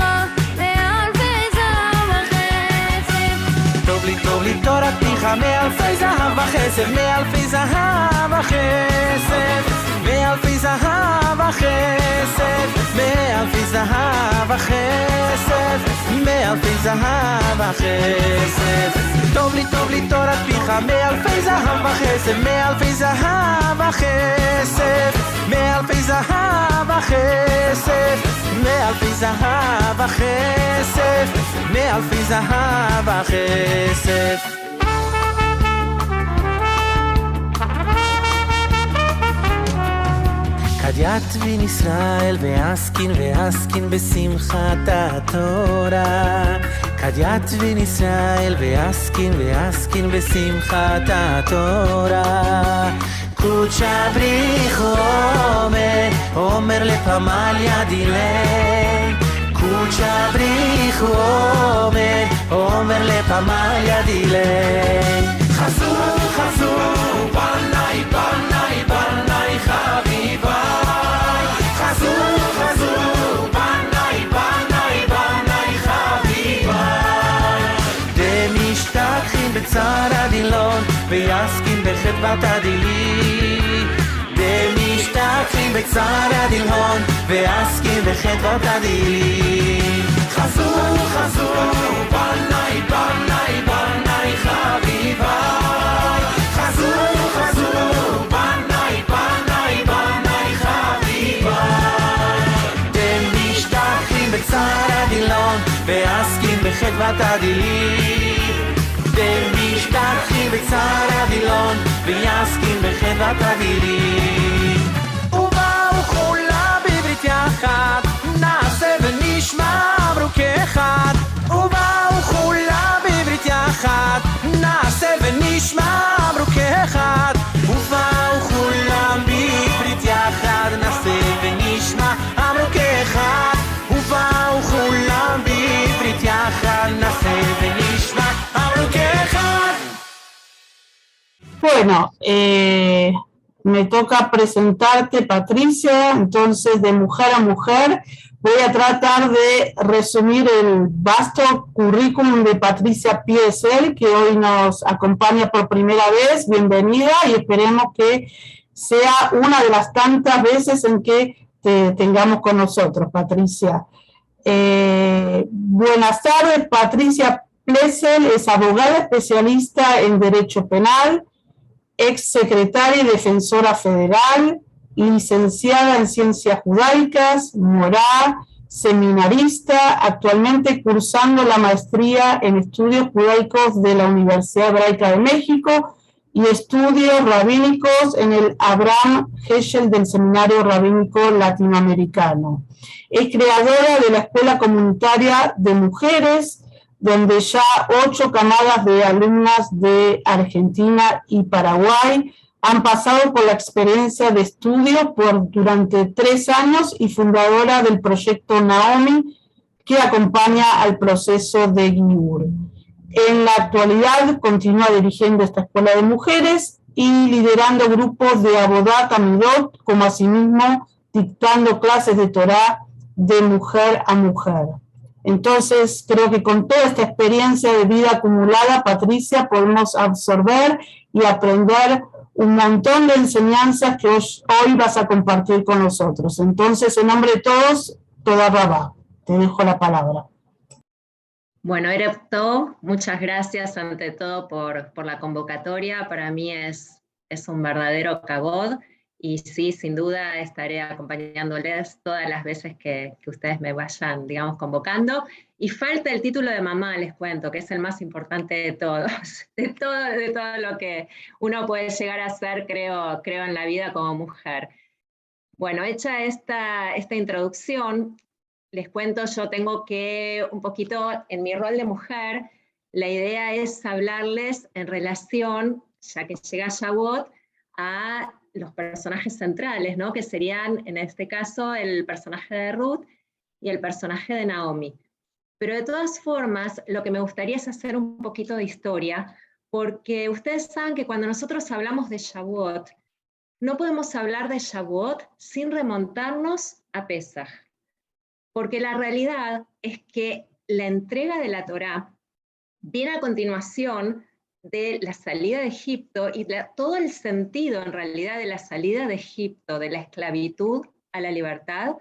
החסד, מאלפי זהב החסד, מאלפי זהב החסד, מאלפי זהב החסד, מאלפי זהב החסד. טוב לי תורת פיך, מאלפי זהב החסד, מאלפי זהב החסד, מאלפי זהב החסד, מאלפי זהב החסד, מאלפי זהב החסד. עד יתבין ישראל ועסקין בשמחת התורה. עד יתבין ישראל ועסקין בשמחת התורה. קודשא בריך אומר לפמליה דילי. קודשא בריך אומר לפמליה דילי. חזו בני בני בני חביבי. חזו בני בני בני חביבי. דמשתכחין בצער הדילון ויסקין בחדוות הדילי. דמשתכחין בצער הדילון ויסקין בחדוות הדילי. חזו בני בני בני חביבי. חזו בני בני בני חביבי. דמשתכחין בצער הדילון ועסקין בחדוות הדילי. דמשתכחין בצער הדילון ויסקין בחדוות הדילי. ובאו כולם בברית יחד, נעשה ונשמע אמרו כאחד. ובאו כולם בברית יחד, נעשה ונשמע אמרו כאחד. ובאו כולם בברית יחד, נעשה ונשמע אמרו כאחד. ובאו כולם בברית יחד, נעשה ונשמע אמרו כאחד. Bueno, me toca presentarte, Patricia. Entonces, de mujer a mujer, voy a tratar de resumir el vasto currículum de Patricia Piesel, que hoy nos acompaña por primera vez. Bienvenida, y esperemos que sea una de las tantas veces en que te tengamos con nosotros, Patricia. Buenas tardes. Patricia Piesel es abogada especialista en Derecho Penal, ex secretaria y defensora federal, licenciada en Ciencias Judaicas, morá, seminarista, actualmente cursando la maestría en Estudios Judaicos de la Universidad Hebraica de México y estudios rabínicos en el Abraham Heschel del Seminario Rabínico Latinoamericano. Es creadora de la Escuela Comunitaria de Mujeres, donde ya 8 camadas de alumnas de Argentina y Paraguay han pasado por la experiencia de estudio durante 3 años y fundadora del proyecto Naomi, que acompaña al proceso de Giur. En la actualidad continúa dirigiendo esta escuela de mujeres y liderando grupos de Avodat Amidot, como asimismo dictando clases de Torá de mujer a mujer. Entonces, creo que con toda esta experiencia de vida acumulada, Patricia, podemos absorber y aprender un montón de enseñanzas que hoy vas a compartir con nosotros. Entonces, en nombre de todos, toda Rabá, te dejo la palabra. Bueno, Erev Tov, muchas gracias ante todo por la convocatoria. Para mí es un verdadero kavod. Y sí, sin duda estaré acompañándoles todas las veces que ustedes me vayan, digamos, convocando. Y falta el título de mamá, les cuento, que es el más importante de todos, de todo lo que uno puede llegar a ser, creo en la vida como mujer. Bueno, hecha esta introducción, les cuento, yo tengo que, un poquito en mi rol de mujer, la idea es hablarles en relación, ya que llega Shavuot, a los personajes centrales, ¿no? Que serían, en este caso, el personaje de Ruth y el personaje de Naomi. Pero de todas formas, lo que me gustaría es hacer un poquito de historia, porque ustedes saben que cuando nosotros hablamos de Shavuot, no podemos hablar de Shavuot sin remontarnos a Pesaj, porque la realidad es que la entrega de la Torá viene a continuación de la salida de Egipto y todo el sentido en realidad de la salida de Egipto, de la esclavitud a la libertad,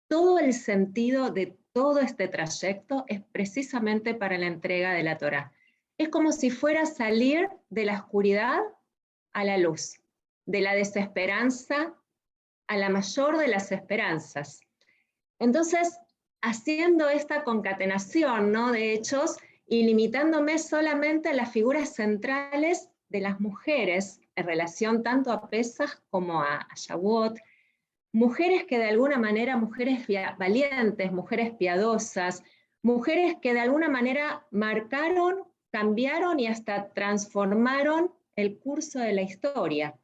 todo el sentido de todo este trayecto es precisamente para la entrega de la Torá. Es como si fuera salir de la oscuridad a la luz, de la desesperanza a la mayor de las esperanzas. Entonces, haciendo esta concatenación, ¿no?, de hechos y limitándome solamente a las figuras centrales de las mujeres en relación tanto a Pesaj como a Shavuot, mujeres que de alguna manera, mujeres valientes, mujeres piadosas, mujeres que de alguna manera marcaron, cambiaron y hasta transformaron el curso de la historia.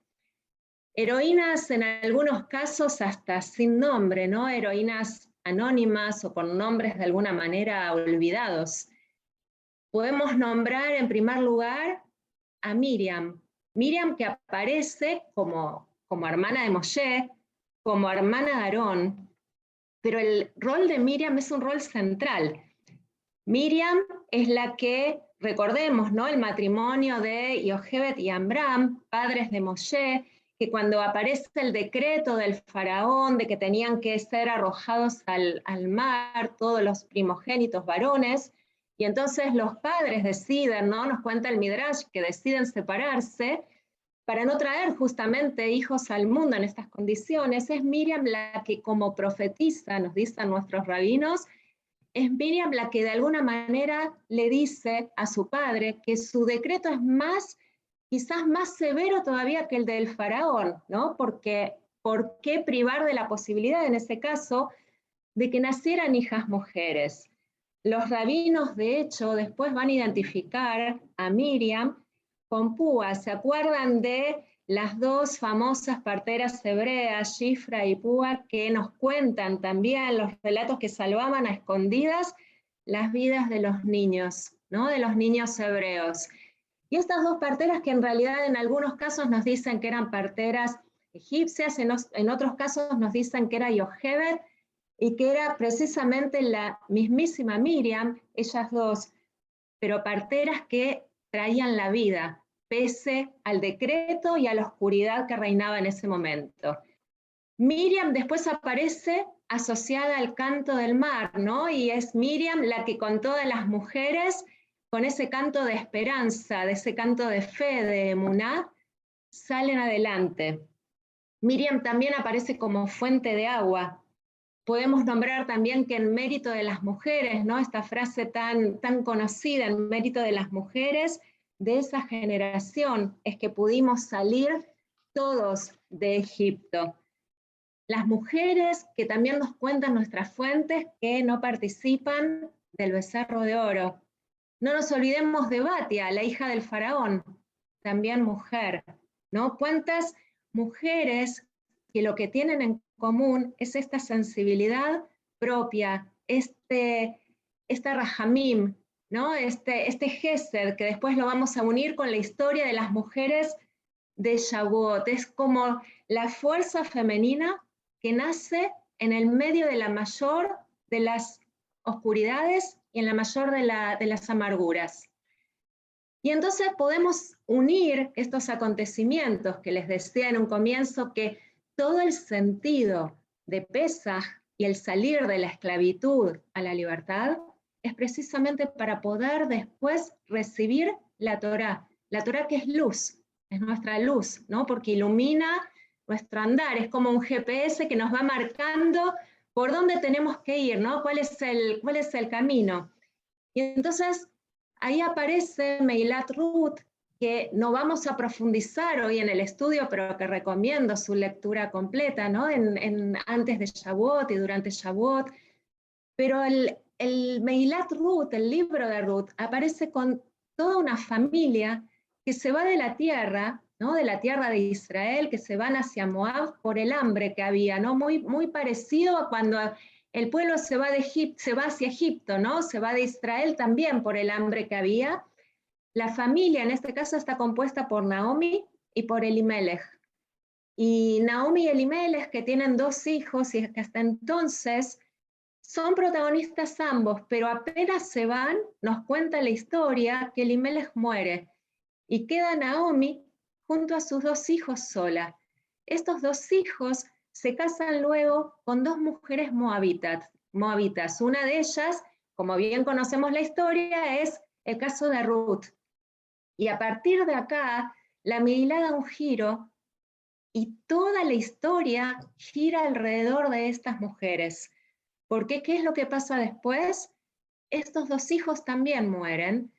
Heroínas en algunos casos hasta sin nombre, ¿no? Heroínas anónimas o con nombres de alguna manera olvidados. Podemos nombrar en primer lugar a Miriam. Miriam que aparece como hermana de Moshe, como hermana de Aarón, pero el rol de Miriam es un rol central. Miriam es la que, recordemos, ¿no?, el matrimonio de Yochebed y Amram, padres de Moshe, que cuando aparece el decreto del faraón de que tenían que ser arrojados al mar todos los primogénitos varones, y entonces los padres deciden, ¿no?, nos cuenta el Midrash, que deciden separarse para no traer justamente hijos al mundo en estas condiciones. Es Miriam la que, como profetiza, nos dicen nuestros rabinos, es Miriam la que de alguna manera le dice a su padre que su decreto es quizás más severo todavía que el del faraón, ¿no? Porque, ¿por qué privar de la posibilidad, en ese caso, de que nacieran hijas mujeres? Los rabinos, de hecho, después van a identificar a Miriam con Púa. ¿Se acuerdan de las dos famosas parteras hebreas, Shifra y Púa, que nos cuentan también los relatos que salvaban a escondidas las vidas de los niños, ¿no?, de los niños hebreos? Y estas dos parteras, que en realidad en algunos casos nos dicen que eran parteras egipcias, en otros casos nos dicen que era Yochebed, y que era precisamente la mismísima Miriam, ellas dos, pero parteras que traían la vida, pese al decreto y a la oscuridad que reinaba en ese momento. Miriam después aparece asociada al canto del mar, ¿no? Y es Miriam la que con todas las mujeres, con ese canto de esperanza, de ese canto de fe, de emuná, salen adelante. Miriam también aparece como fuente de agua. Podemos nombrar también que en mérito de las mujeres, ¿no?, esta frase tan conocida, en mérito de las mujeres de esa generación, es que pudimos salir todos de Egipto. Las mujeres que también nos cuentan nuestras fuentes que no participan del becerro de oro. No nos olvidemos de Batia, la hija del faraón, también mujer, ¿no? ¿Cuántas mujeres que lo que tienen en común es esta sensibilidad propia, este rahamim, ¿no?, este gesed, que después lo vamos a unir con la historia de las mujeres de Shavuot? Es como la fuerza femenina que nace en el medio de la mayor de las oscuridades y en la mayor de las amarguras. Y entonces podemos unir estos acontecimientos que les decía en un comienzo, que todo el sentido de Pesaj y el salir de la esclavitud a la libertad es precisamente para poder después recibir la Torá que es luz, es nuestra luz, ¿no?, porque ilumina nuestro andar, es como un GPS que nos va marcando por dónde tenemos que ir, ¿no?, cuál es el camino. Y entonces ahí aparece Meilat Ruth, que no vamos a profundizar hoy en el estudio, pero que recomiendo su lectura completa, ¿no?, antes de Shavuot y durante Shavuot. Pero el Meilat Ruth, el libro de Ruth, aparece con toda una familia que se va de la tierra, ¿no?, de la tierra de Israel, que se van hacia Moab por el hambre que había, ¿no?, muy parecido a cuando el pueblo se va hacia Egipto, ¿no?, se va de Israel también por el hambre que había. La familia en este caso está compuesta por Naomi y por Elimelech. Y Naomi y Elimelech, que tienen 2 hijos y que hasta entonces son protagonistas ambos, pero apenas se van, nos cuenta la historia que Elimelech muere. y queda Naomi junto a sus 2 hijos sola. Estos 2 hijos se casan luego con 2 mujeres moabitas. Una de ellas, como bien conocemos la historia, es el caso de Ruth. Y a partir de acá, la Megilá da un giro y toda la historia gira alrededor de estas mujeres. Porque ¿qué es lo que pasa después? Estos 2 hijos también mueren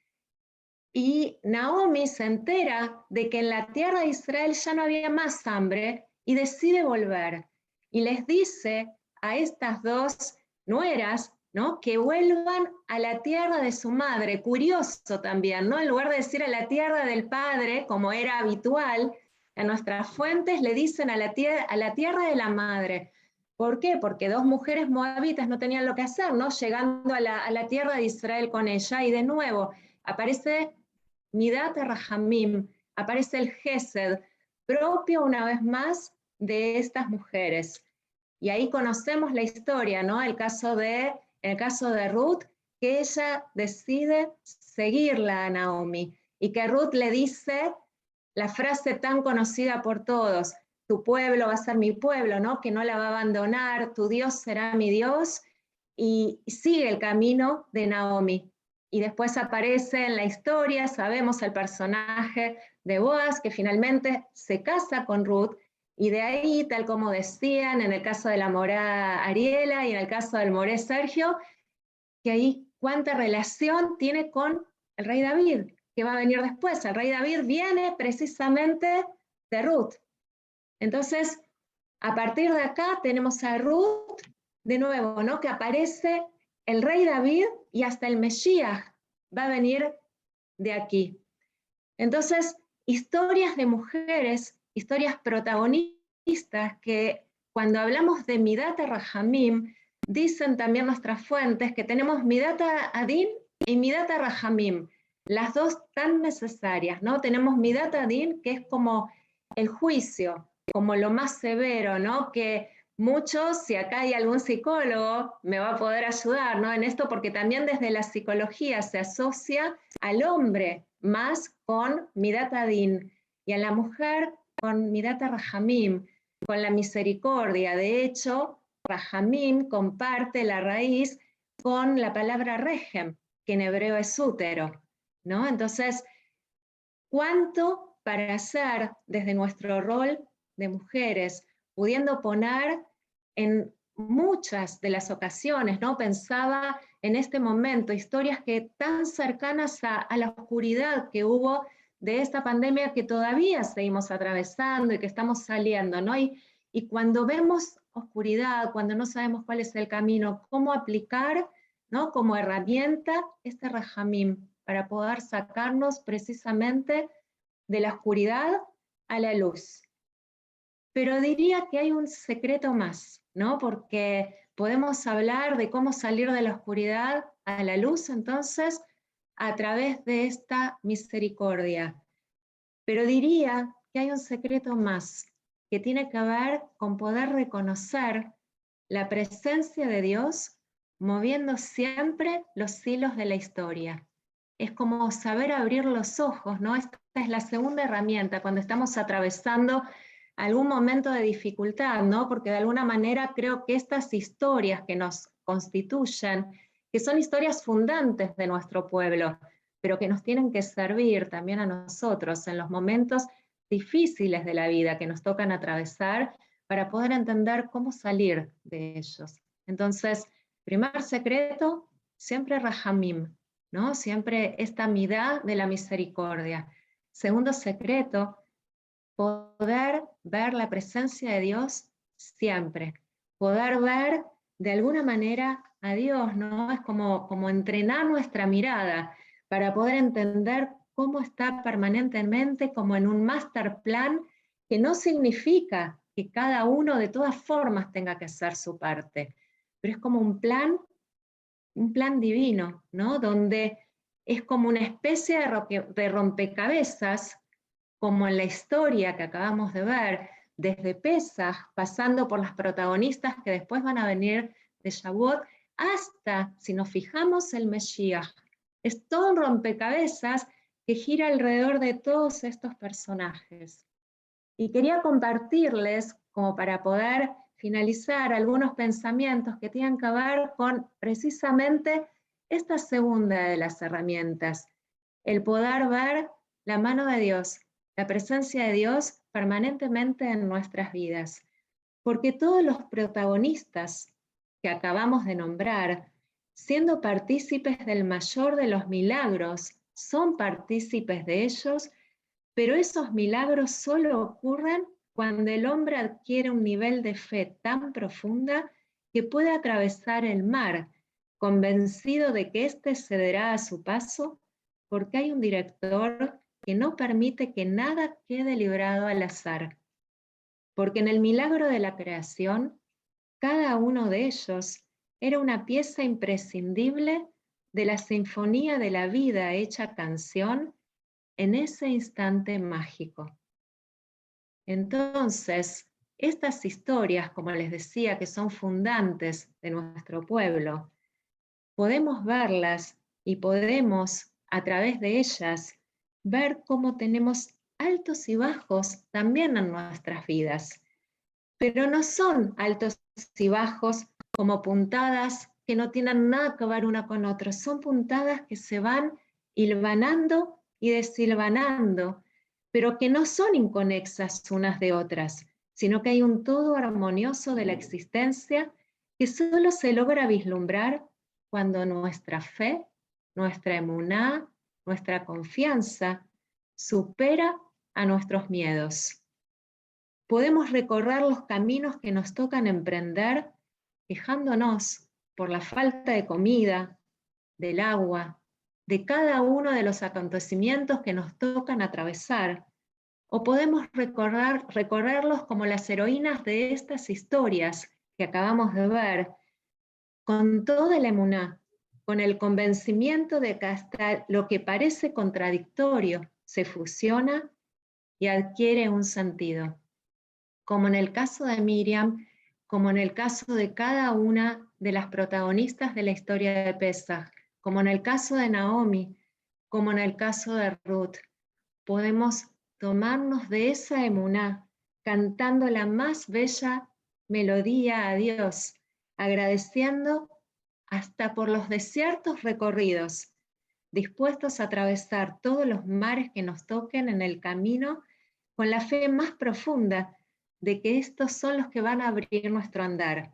y Naomi se entera de que en la tierra de Israel ya no había más hambre y decide volver. Y les dice a estas 2 nueras, ¿no?, que vuelvan a la tierra de su madre. Curioso también, ¿no? En lugar de decir a la tierra del padre, como era habitual, en nuestras fuentes le dicen a la tierra de la madre. ¿Por qué? Porque 2 mujeres moabitas no tenían lo que hacer, ¿no?, llegando a la tierra de Israel con ella, y de nuevo aparece Midat Rahamim, aparece el Gesed, propio una vez más de estas mujeres. Y ahí conocemos la historia, ¿no? En el caso de Ruth, que ella decide seguirla a Naomi, y que Ruth le dice la frase tan conocida por todos: tu pueblo va a ser mi pueblo, ¿no?, que no la va a abandonar, tu Dios será mi Dios, y sigue el camino de Naomi. Y después aparece en la historia, sabemos, el personaje de Boaz, que finalmente se casa con Ruth, y de ahí, tal como decían en el caso de la morá Ariela y en el caso del moré Sergio, que ahí cuánta relación tiene con el rey David, que va a venir después. El rey David viene precisamente de Ruth. Entonces, a partir de acá tenemos a Ruth de nuevo, ¿no?, que aparece el rey David y hasta el Mesías va a venir de aquí. Entonces, historias de mujeres, historias protagonistas que cuando hablamos de Midat Rahamim, dicen también nuestras fuentes que tenemos Midat Adin y Midat Rahamim, las 2 tan necesarias, ¿no? Tenemos Midat Adin, que es como el juicio, como lo más severo, ¿no?, que muchos, si acá hay algún psicólogo, me va a poder ayudar, ¿no?, en esto, porque también desde la psicología se asocia al hombre más con Midat Adin y a la mujer con Midat Rahamim, con la misericordia. De hecho, Rahamim comparte la raíz con la palabra Rehem, que en hebreo es útero, ¿no? Entonces, ¿cuánto para hacer desde nuestro rol de mujeres, pudiendo poner en muchas de las ocasiones, ¿no? Pensaba en este momento historias que tan cercanas a la oscuridad que hubo de esta pandemia que todavía seguimos atravesando y que estamos saliendo, ¿no? Y cuando vemos oscuridad, cuando no sabemos cuál es el camino, cómo aplicar, ¿no?, como herramienta este Rahamim para poder sacarnos precisamente de la oscuridad a la luz. Pero diría que hay un secreto más, ¿no?, porque podemos hablar de cómo salir de la oscuridad a la luz, entonces, a través de esta misericordia. Pero diría que hay un secreto más, que tiene que ver con poder reconocer la presencia de Dios moviendo siempre los hilos de la historia. Es como saber abrir los ojos, ¿no? Esta es la segunda herramienta cuando estamos atravesando algún momento de dificultad, ¿no? Porque de alguna manera creo que estas historias que nos constituyen, que son historias fundantes de nuestro pueblo, pero que nos tienen que servir también a nosotros en los momentos difíciles de la vida que nos tocan atravesar para poder entender cómo salir de ellos. Entonces, primer secreto, siempre Rahamim, ¿no? Siempre esta midá de la misericordia. Segundo secreto, poder ver la presencia de Dios siempre, poder ver de alguna manera a Dios, ¿no? Es como entrenar nuestra mirada para poder entender cómo está permanentemente, como en un master plan, que no significa que cada uno de todas formas tenga que hacer su parte, pero es como un plan divino, ¿no? Donde es como una especie de rompecabezas, como en la historia que acabamos de ver, desde Pesaj, pasando por las protagonistas que después van a venir de Shavuot, hasta, si nos fijamos, el Mesías. Es todo un rompecabezas que gira alrededor de todos estos personajes. Y quería compartirles, como para poder finalizar, algunos pensamientos que tienen que ver con precisamente esta segunda de las herramientas, el poder ver la mano de Dios, la presencia de Dios permanentemente en nuestras vidas. Porque todos los protagonistas que acabamos de nombrar, siendo partícipes del mayor de los milagros, son partícipes de ellos, pero esos milagros solo ocurren cuando el hombre adquiere un nivel de fe tan profunda que puede atravesar el mar, convencido de que éste cederá a su paso, porque hay un director que no permite que nada quede librado al azar. Porque en el milagro de la creación, cada uno de ellos era una pieza imprescindible de la sinfonía de la vida hecha canción en ese instante mágico. Entonces, estas historias, como les decía, que son fundantes de nuestro pueblo, podemos verlas y podemos, a través de ellas, ver cómo tenemos altos y bajos también en nuestras vidas. Pero no son altos y bajos como puntadas que no tienen nada que ver una con otra, son puntadas que se van hilvanando y deshilvanando, pero que no son inconexas unas de otras, sino que hay un todo armonioso de la existencia que solo se logra vislumbrar cuando nuestra fe, nuestra emuná, nuestra confianza supera a nuestros miedos. Podemos recorrer los caminos que nos tocan emprender quejándonos por la falta de comida, del agua, de cada uno de los acontecimientos que nos tocan atravesar, o podemos recorrerlos como las heroínas de estas historias que acabamos de ver, con toda la emuná, con el convencimiento de que hasta lo que parece contradictorio se fusiona y adquiere un sentido. Como en el caso de Miriam, como en el caso de cada una de las protagonistas de la historia de Pesaj, como en el caso de Naomi, como en el caso de Ruth, podemos tomarnos de esa emuná, cantando la más bella melodía a Dios, agradeciendo hasta por los desiertos recorridos, dispuestos a atravesar todos los mares que nos toquen en el camino, con la fe más profunda de que estos son los que van a abrir nuestro andar,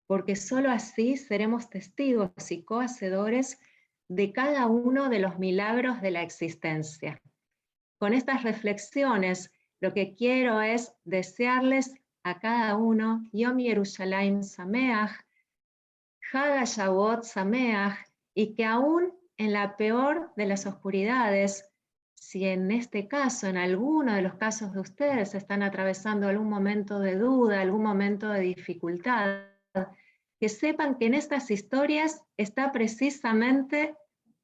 porque solo así seremos testigos y cohacedores de cada uno de los milagros de la existencia. Con estas reflexiones, lo que quiero es desearles a cada uno Yom Yerushalayim Sameach, Chag Shavuot Sameach, y que aún en la peor de las oscuridades, si en este caso, en alguno de los casos de ustedes, están atravesando algún momento de duda, algún momento de dificultad, que sepan que en estas historias está precisamente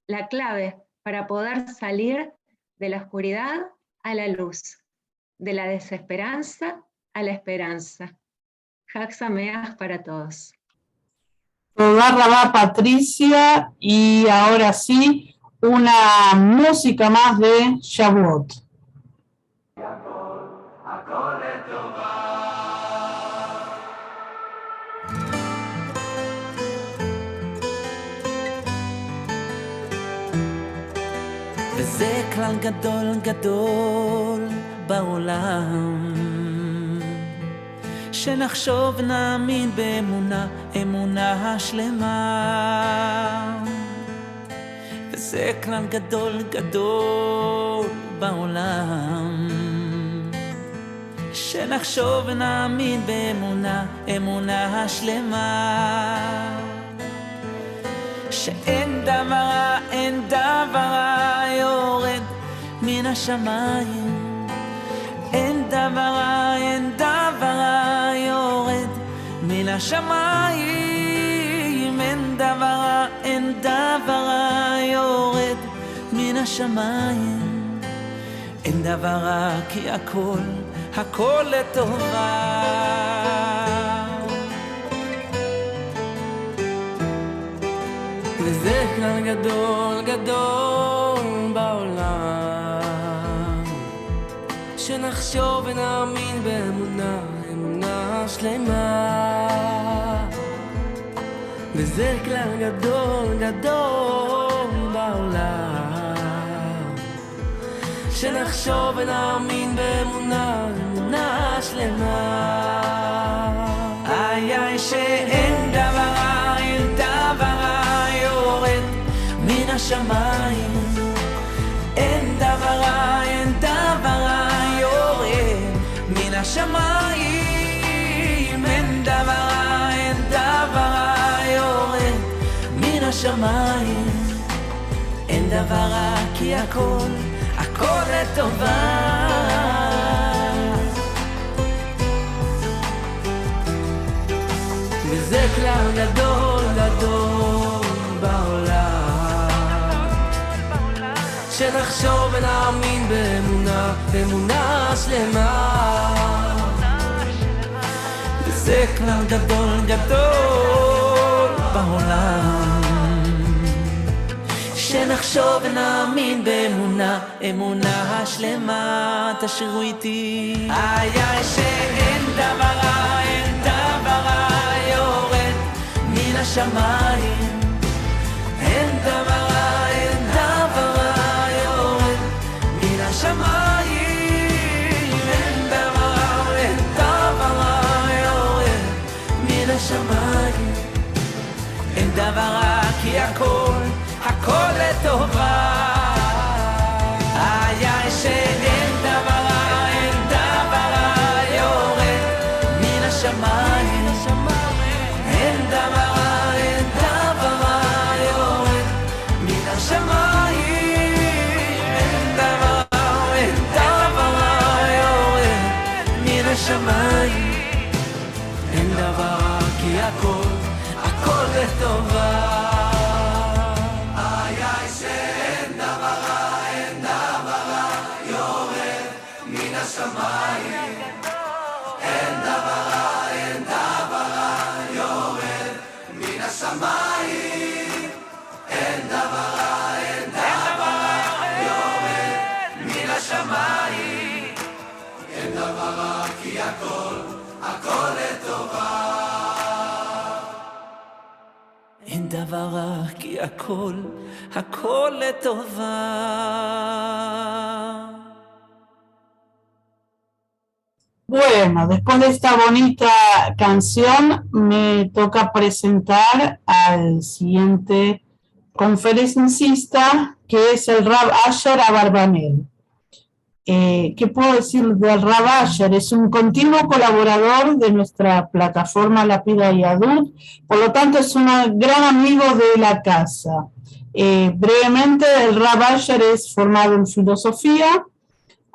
la clave para poder salir de la oscuridad a la luz, de la desesperanza a la esperanza. Chag Sameach para todos. Toda Rabá Patricia, y ahora sí, una música más de Shavuot. וזה כלל גדול גדול בעולם, שנחשוב ונאמין באמונה, אמונה שלמה. וזה כלל גדול גדול בעולם, שנחשוב ונאמין באמונה, אמונה שלמה. שאין דבר, אין דבר יורד מן השמיים, אין דבר, אין דבר יורד מן השמיים, אין דבר, אין דבר יורד מן השמיים, אין דבר כי הכל, הכל לטובה. וזה כלל גדול גדול בעולם, שנחשוב ונאמין באמונה, אמונה שלמה. וזה כלל גדול גדול בעולם, שנחשוב ונאמין באמונה, אמונה שלמה. איי איי שאין דבר רע, אין דבר רע יורד מן השמיים, אין דבר רע, אין דבר רע יורד מן השמיים, אין דבר רע, אין דבר רע יורד מן השמיים, אין דבר רע כי הכל, הכל לטובה. וזה כלל גדול גדול בעולם, שנחשוב ונאמין באמונה, אמונה שלמה. וזה כלל גדול גדול בעולם, שנחשוב ונאמין באמונה, אמונה שלמה. תשרו איתי. איי איי שאין דבר רע, אין דבר רע יורד מן השמיים, אין דבר רע, אין דבר רע יורד מן השמיים, אין דבר רע, אין דבר רע יורד מן השמיים, אין דבר רע כי הכל, הכל לטובה. איי איי שאין דבר רע, אין דבר רע יורד מן השמיים, אין דבר רע, אין דבר רע יורד מן השמיים, אין דבר רע, אין דבר רע יורד מן השמיים, אין דבר רע כי הכל, הכל לטובה. איי איי שאין דבר רע, אין דבר רע יורד מן השמיים, אין דבר רע, אין דבר רע יורד מן השמיים, אין דבר רע, אין דבר רע יורד מן השמיים, אין דבר רע כי הכל, הכל לטובה. אין דבר רע כי הכל, הכל לטובה. Bueno, después de esta bonita canción, me toca presentar al siguiente conferencista, que es el Rav Asher Abarbanel. ¿Qué puedo decir del Rav Asher? Es un continuo colaborador de nuestra plataforma Lapida Yadut, por lo tanto es un gran amigo de la casa. Brevemente, el Rav Asher es formado en filosofía,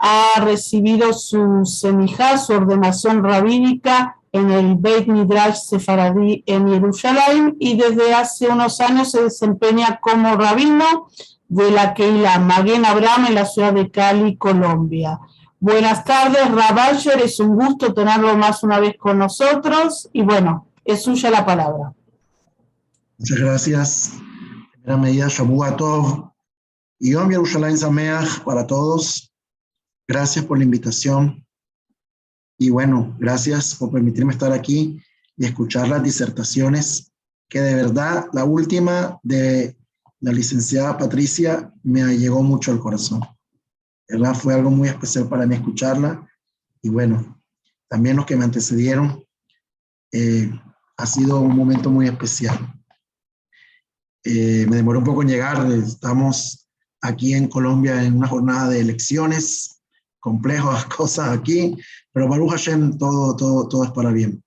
ha recibido su semijá, su ordenación rabínica en el Beit Midrash Sefaradí en Jerusalén, y desde hace unos años se desempeña como rabino de la Keilah Maguen Abraham en la ciudad de Cali, Colombia. Buenas tardes, Rav Asher, es un gusto tenerlo más una vez con nosotros, y bueno, es suya la palabra. Muchas gracias. En primera medida, Shavua Tov y Yom Yerushalayim Sameach para todos. Gracias por la invitación y bueno, gracias por permitirme estar aquí y escuchar las disertaciones, que de verdad la última de la licenciada Patricia me llegó mucho al corazón. De verdad fue algo muy especial para mí escucharla y bueno, también los que me antecedieron, ha sido un momento muy especial. Me demoró un poco en llegar, estamos aquí en Colombia en una jornada de elecciones, complejas cosas aquí, pero Baruch Hashem, todo es para bien.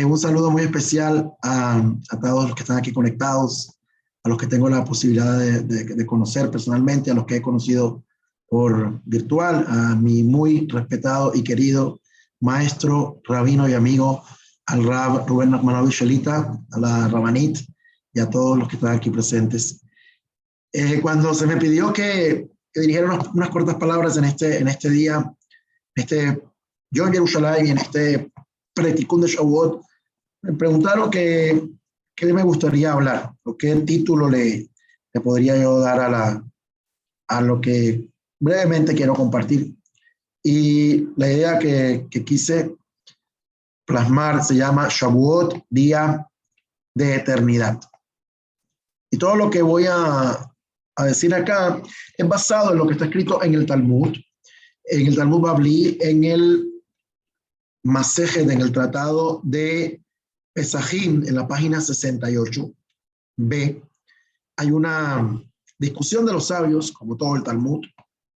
Un saludo muy especial a todos los que están aquí conectados, a los que tengo la posibilidad de conocer personalmente, a los que he conocido por virtual, a mi muy respetado y querido maestro, rabino y amigo, al Rab Rubén Nachmanovich Shelita, a la Rabanit y a todos los que están aquí presentes. Cuando se me pidió que dirigieron unas cortas palabras en este día, en este Yom Yerushalayim y en este Pretikun de Shavuot, me preguntaron qué me gustaría hablar, o qué título le podría yo dar a lo que brevemente quiero compartir. Y la idea que quise plasmar se llama Shavuot, día de eternidad. Y todo lo que voy a decir acá es basado en lo que está escrito en el Talmud Babli, en el Masejet, en el tratado de Pesajim, en la página 68b. Hay una discusión de los sabios, como todo el Talmud,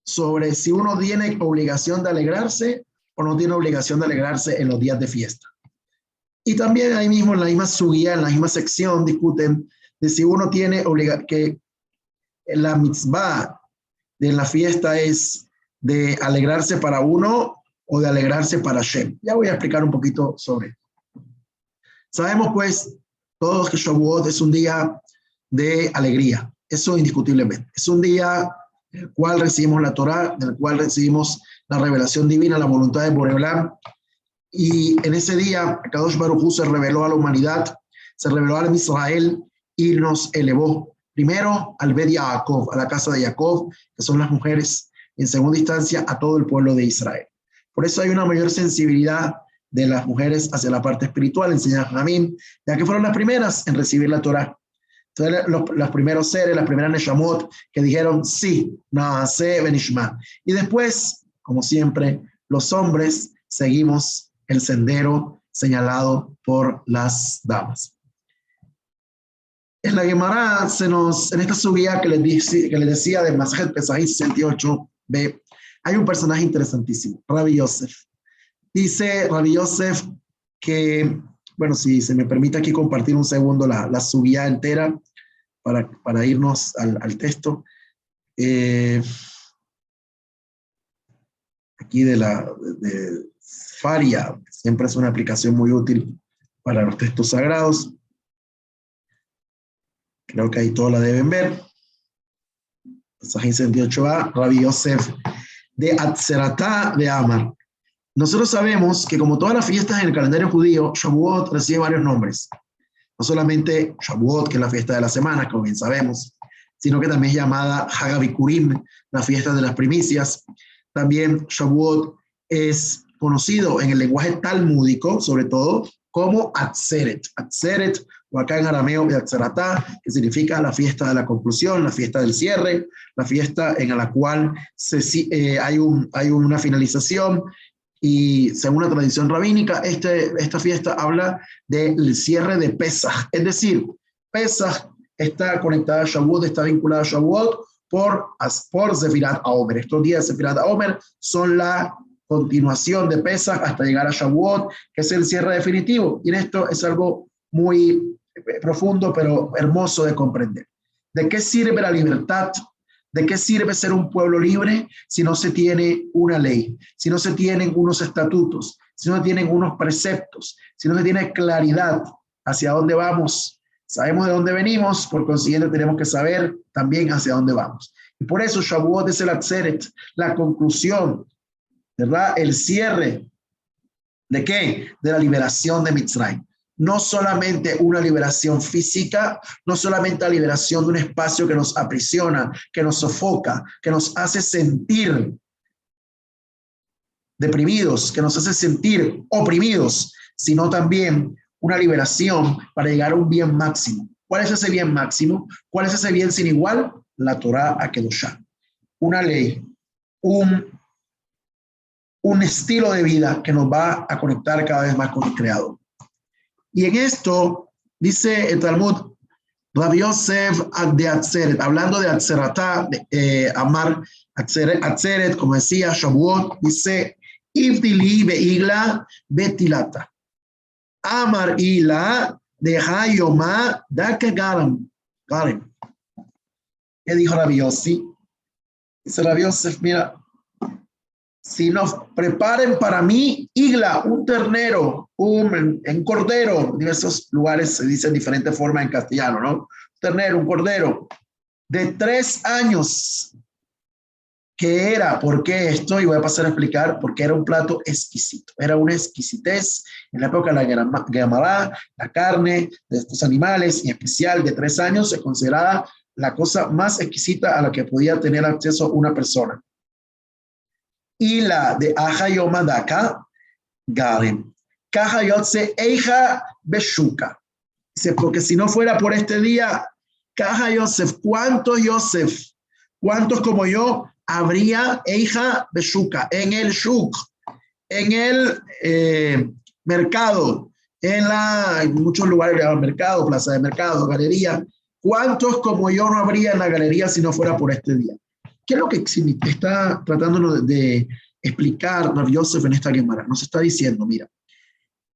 sobre si uno tiene obligación de alegrarse o no tiene obligación de alegrarse en los días de fiesta. Y también ahí mismo en la misma sugía, en la misma sección, discuten de si uno tiene que la mitzvah de la fiesta es de alegrarse para uno o de alegrarse para Hashem. Ya voy a explicar un poquito sobre esto. Sabemos pues todos que Shavuot es un día de alegría, eso indiscutiblemente. Es un día en el cual recibimos la Torá, en el cual recibimos la revelación divina, la voluntad de Boreolam. Y en ese día, Kadosh Baruj Hu se reveló a la humanidad, se reveló a Israel y nos elevó. Primero al Bet Yaakov, a la casa de Jacob, que son las mujeres, y en segunda instancia a todo el pueblo de Israel. Por eso hay una mayor sensibilidad de las mujeres hacia la parte espiritual, enseña Jamín, ya que fueron las primeras en recibir la Torá. Entonces, los primeros seres, las primeras Neshamot, que dijeron sí, Naaseh Benishma. Y después, como siempre, los hombres seguimos el sendero señalado por las damas. En la Gemara en esta subida que les decía de Masejet Pesahim 68b, hay un personaje interesantísimo, Rabbi Yosef. Dice Rabbi Yosef que, bueno, si se me permite aquí compartir un segundo la subida entera para irnos al texto. Aquí de Faria, siempre es una aplicación muy útil para los textos sagrados. Creo que ahí todos la deben ver. Pesajim 68a, Rabbi Yosef de Atzeratá de Amar. Nosotros sabemos que como todas las fiestas en el calendario judío, Shavuot recibe varios nombres. No solamente Shavuot, que es la fiesta de la semana, como bien sabemos, sino que también es llamada Hag HaBikurim, la fiesta de las primicias. También Shavuot es conocido en el lenguaje talmúdico, sobre todo, como Atzeret. Atzeret, o acá en arameo de Atzeratá, que significa la fiesta de la conclusión, la fiesta del cierre, la fiesta en la cual hay una finalización. Y según la tradición rabínica, esta fiesta habla del cierre de Pesaj. Es decir, Pesaj está conectada a Shavuot, está vinculada a Shavuot por Sefirat HaOmer. Estos días de Sefirat HaOmer son la continuación de Pesaj hasta llegar a Shavuot, que es el cierre definitivo. Y en esto es algo muy profundo, pero hermoso de comprender. ¿De qué sirve la libertad? ¿De qué sirve ser un pueblo libre si no se tiene una ley, si no se tienen unos estatutos, si no se tienen unos preceptos, si no se tiene claridad hacia dónde vamos? Sabemos de dónde venimos, por consiguiente tenemos que saber también hacia dónde vamos. Y por eso Shavuot es el Atzeret, la conclusión, ¿verdad? El cierre. ¿De qué? De la liberación de Mitzrayim. No solamente una liberación física, no solamente la liberación de un espacio que nos aprisiona, que nos sofoca, que nos hace sentir deprimidos, que nos hace sentir oprimidos, sino también una liberación para llegar a un bien máximo. ¿Cuál es ese bien máximo? ¿Cuál es ese bien sin igual? La Torá HaKedoshá. Una ley, un estilo de vida que nos va a conectar cada vez más con el Creador. Y en esto, dice el Talmud, Rabbi Yosef de Atzeret, hablando de Atzeratá, Amar Atzeret, como decía, Shavuot, dice, Ivdili beigla betilata. Amar ila deja yoma dake garam. ¿Qué dijo Rabbi Yosef? Dice Rabbi Yosef, mira, si nos preparen para mí, igla, un ternero, un cordero, en diversos lugares se dice en diferentes formas en castellano, ¿no? Un ternero, un cordero, de 3 años. ¿Qué era? ¿Por qué esto? Y voy a pasar a explicar, porque era un plato exquisito. Era una exquisitez en la época de la Gemara, la carne de estos animales, en especial de 3 años, se consideraba la cosa más exquisita a la que podía tener acceso una persona. y la de Aja Yomadaka, Garim. Kaja Yotze Eija Beshuka. Dice, porque si no fuera por este día, Kaja Yosef, ¿cuántos Yosef? ¿Cuántos como yo habría Eija Beshuka? En el Shuk, en el mercado, en muchos lugares le llaman mercado, plaza de mercado, galería. ¿Cuántos como yo no habría en la galería si no fuera por este día? ¿Qué es lo que está tratando de explicar Rav Yosef en esta Gemara? Nos está diciendo, mira,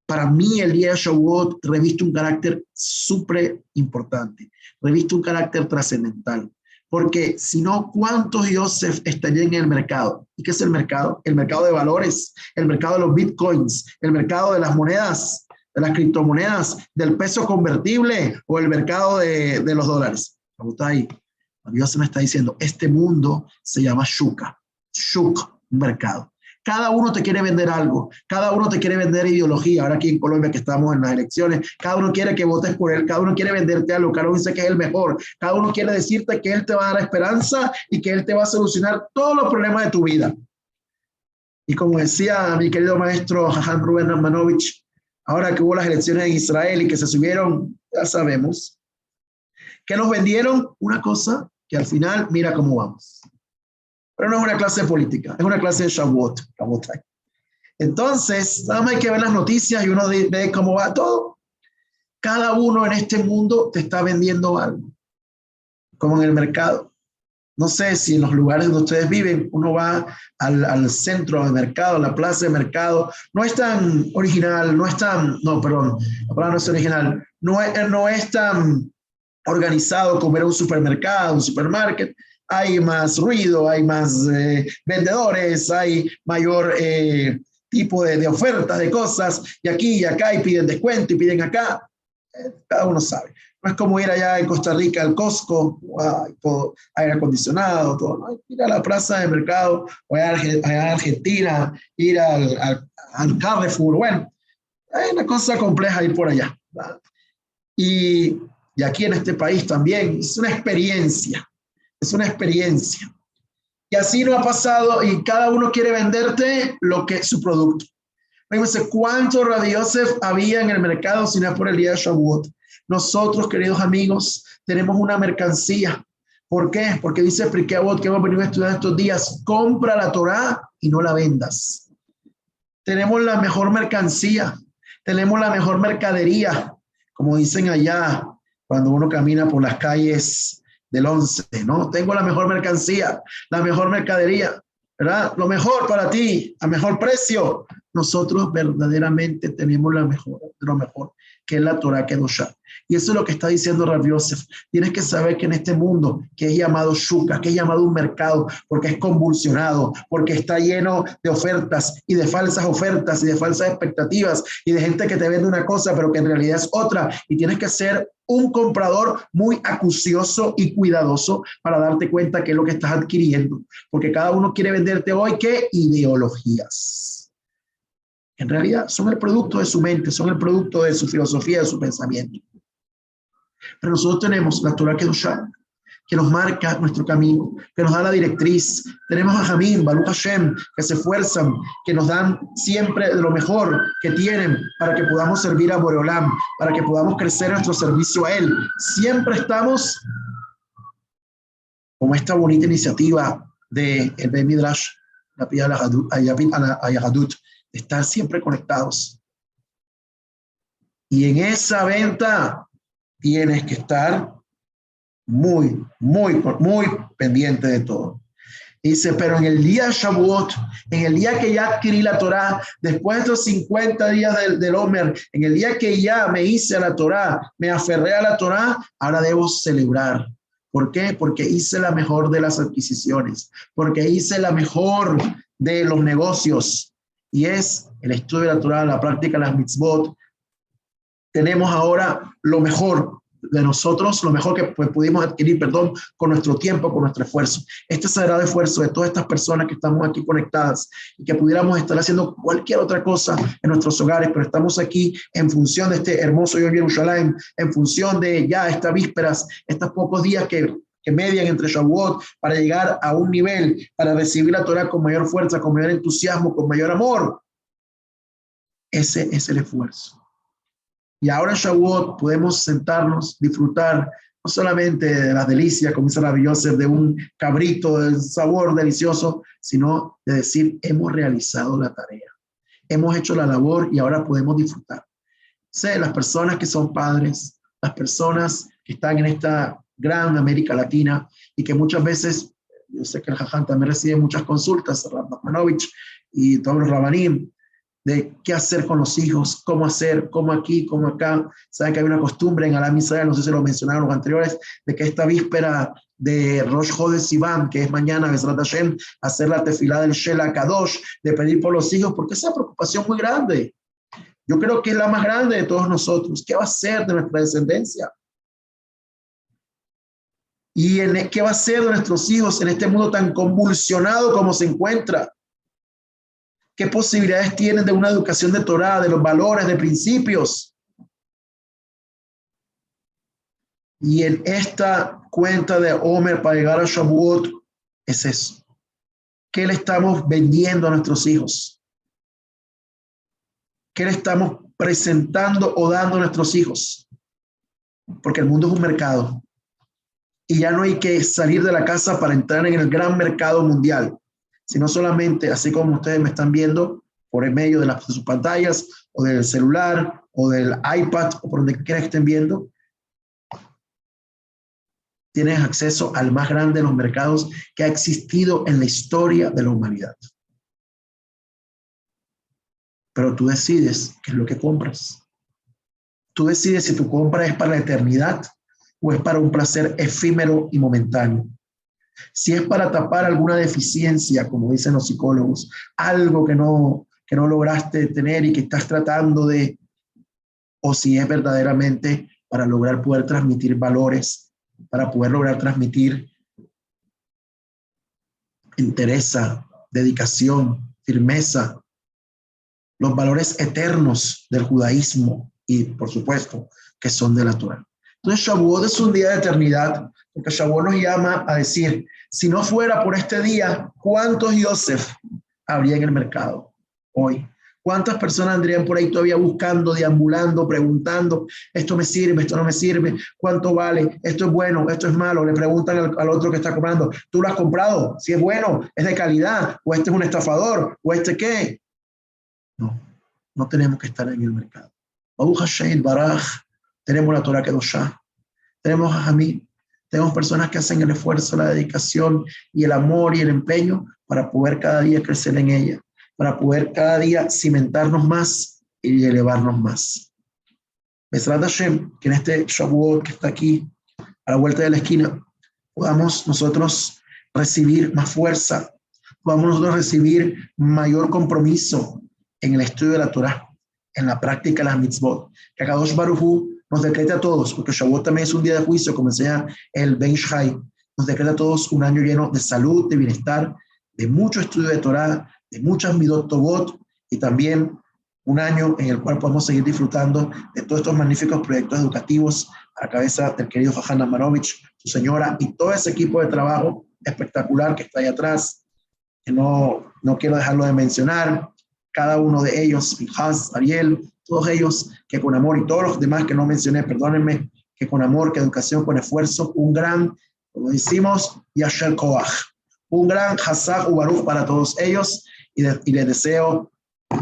para mí el día de Shavuot reviste un carácter súper importante, reviste un carácter trascendental, porque si no, ¿cuántos Yosef estarían en el mercado? ¿Y qué es el mercado? El mercado de valores, el mercado de los bitcoins, el mercado de las monedas, de las criptomonedas, del peso convertible o el mercado de los dólares. Está ahí. Dios me está diciendo, este mundo se llama Shuka, Shuk, un mercado. Cada uno te quiere vender algo, cada uno te quiere vender ideología. Ahora aquí en Colombia que estamos en las elecciones, cada uno quiere que votes por él, cada uno quiere venderte algo, cada uno dice que es el mejor, cada uno quiere decirte que él te va a dar esperanza y que él te va a solucionar todos los problemas de tu vida. Y como decía mi querido maestro Jajam Rubén Ramanovich, ahora que hubo las elecciones en Israel y que se subieron, ya sabemos, que nos vendieron una cosa que al final mira cómo vamos. Pero no es una clase de política, es una clase de Shavuot. Entonces, nada más hay que ver las noticias y uno ve cómo va todo. Cada uno en este mundo te está vendiendo algo, como en el mercado. No sé si en los lugares donde ustedes viven, uno va al centro del mercado, a la plaza de mercado, no es tan original, no es tan, no, perdón, la palabra no es original, no es tan organizado como era un supermercado, un supermarket. Hay más ruido, hay más vendedores, hay mayor tipo de ofertas de cosas, y aquí y acá, y piden descuento, y piden acá. Cada uno sabe. No es como ir allá en Costa Rica al Costco, todo aire acondicionado, todo, ¿no? Ir a la plaza de mercado, o allá a Argentina, ir al Carrefour. Bueno, hay una cosa compleja ir por allá, ¿verdad? Y aquí en este país también es una experiencia. Es una experiencia. Y así no ha pasado y cada uno quiere venderte su producto. Fíjense cuánto Rav Yosef había en el mercado si no es por el día de Shavuot. Nosotros, queridos amigos, tenemos una mercancía. ¿Por qué? Porque dice Pirkei Avot que hemos venido a estudiar estos días, compra la Torá y no la vendas. Tenemos la mejor mercancía, tenemos la mejor mercadería, como dicen allá cuando uno camina por las calles del 11, ¿no? Tengo la mejor mercancía, la mejor mercadería, ¿verdad? Lo mejor para ti, a mejor precio. Nosotros verdaderamente tenemos lo mejor, que es la Torá Kedoshá. Y eso es lo que está diciendo Rav Yosef. Tienes que saber que en este mundo, que es llamado Shuka, que es llamado un mercado, porque es convulsionado, porque está lleno de ofertas y de falsas ofertas y de falsas expectativas y de gente que te vende una cosa, pero que en realidad es otra. Y tienes que ser un comprador muy acucioso y cuidadoso para darte cuenta qué es lo que estás adquiriendo. Porque cada uno quiere venderte hoy, ¿qué? Ideologías. En realidad son el producto de su mente, son el producto de su filosofía, de su pensamiento. Pero nosotros tenemos la Torá Kedoshá, que nos marca nuestro camino, que nos da la directriz. Tenemos a Jamín, Baruch Hashem, que se esfuerzan, que nos dan siempre de lo mejor que tienen para que podamos servir a Boreolam, para que podamos crecer nuestro servicio a Él. Siempre estamos con esta bonita iniciativa del Beit Midrash, la Pia Ayahadut, de estar siempre conectados. Y en esa venta tienes que estar muy pendiente de todo. Dice, pero en el día de Shavuot, en el día que ya adquirí la Torá, después de estos 50 días del Omer, en el día que ya me hice a la Torá, me aferré a la Torá, ahora debo celebrar. ¿Por qué? Porque hice la mejor de las adquisiciones, porque hice la mejor de los negocios, y es el estudio de la Torá, la práctica de las mitzvot. Tenemos ahora lo mejor de nosotros, lo mejor que pudimos adquirir, con nuestro tiempo, con nuestro esfuerzo. Este sagrado esfuerzo de todas estas personas que estamos aquí conectadas y que pudiéramos estar haciendo cualquier otra cosa en nuestros hogares, pero estamos aquí en función de este hermoso Yom Yerushalayim, en función de ya estas vísperas, estos pocos días que que median entre Shavuot para llegar a un nivel, para recibir la Torah con mayor fuerza, con mayor entusiasmo, con mayor amor. Ese es el esfuerzo. Y ahora en Shavuot podemos sentarnos, disfrutar no solamente de las delicias, como dice Rabbi Yosef, de un cabrito, del sabor delicioso, sino de decir, hemos realizado la tarea, hemos hecho la labor y ahora podemos disfrutar. Sé, las personas que son padres, las personas que están en esta gran América Latina y que muchas veces, yo sé que el Jajam también recibe muchas consultas, Rab Nachmanovich y todos los rabanim, de qué hacer con los hijos, cómo hacer, cómo aquí, cómo acá. Saben que hay una costumbre en Alam Israel, no sé si lo mencionaron los anteriores, de que esta víspera de Rosh Chodesh Sivan, que es mañana, Bezrat Hashem, hacer la tefilá del Shela Kadosh, de pedir por los hijos, porque es una preocupación muy grande. Yo creo que es la más grande de todos nosotros. ¿Qué va a ser de nuestra descendencia? ¿Y qué va a ser de nuestros hijos en este mundo tan convulsionado como se encuentra? ¿Qué posibilidades tienen de una educación de Torah, de los valores, de principios? Y en esta cuenta de Omer para llegar a Shavuot es eso. ¿Qué le estamos vendiendo a nuestros hijos? ¿Qué le estamos presentando o dando a nuestros hijos? Porque el mundo es un mercado. Y ya no hay que salir de la casa para entrar en el gran mercado mundial, sino solamente, así como ustedes me están viendo, por el medio de sus pantallas, o del celular, o del iPad, o por donde quiera que estén viendo, tienes acceso al más grande de los mercados que ha existido en la historia de la humanidad. Pero tú decides qué es lo que compras. Tú decides si tu compra es para la eternidad o es para un placer efímero y momentáneo. Si es para tapar alguna deficiencia, como dicen los psicólogos, algo que no lograste tener y que estás tratando de, o si es verdaderamente para lograr poder transmitir valores, para poder lograr transmitir entereza, dedicación, firmeza, los valores eternos del judaísmo y, por supuesto, que son de la Torah. Entonces, Shavuot es un día de eternidad, porque Shavuot nos llama a decir, si no fuera por este día, ¿cuántos Yosef habría en el mercado hoy? ¿Cuántas personas andarían por ahí todavía buscando, deambulando, preguntando, esto me sirve, esto no me sirve, cuánto vale, esto es bueno, esto es malo? Le preguntan al otro que está comprando, ¿tú lo has comprado? Si es bueno, es de calidad, o este es un estafador, o este qué. No tenemos que estar en el mercado. Baruch Hashem, Baraj, tenemos la Torah Kedoshá, tenemos a Hamid, tenemos personas que hacen el esfuerzo, la dedicación y el amor y el empeño para poder cada día crecer en ella, para poder cada día cimentarnos más y elevarnos más. Bezrat Hashem, que en este Shavuot que está aquí, a la vuelta de la esquina, podamos nosotros recibir más fuerza, podamos nosotros recibir mayor compromiso en el estudio de la Torah, en la práctica de las mitzvot, que Akadosh Baruj Hu nos decreta a todos, porque Shavuot también es un día de juicio, como enseña el Ben Shai, nos decreta a todos un año lleno de salud, de bienestar, de mucho estudio de Torah, de muchas midot tovot, y también un año en el cual podemos seguir disfrutando de todos estos magníficos proyectos educativos a la cabeza del querido Jajam Nachmanovich, su señora, y todo ese equipo de trabajo espectacular que está ahí atrás, que no quiero dejarlo de mencionar, cada uno de ellos, Haz, Ariel, todos ellos que con amor, y todos los demás que no mencioné, perdónenme, que con amor, que educación, con esfuerzo, un gran, como decimos, Yashel Koach, un gran Hazak Ubaruch para todos ellos, y les deseo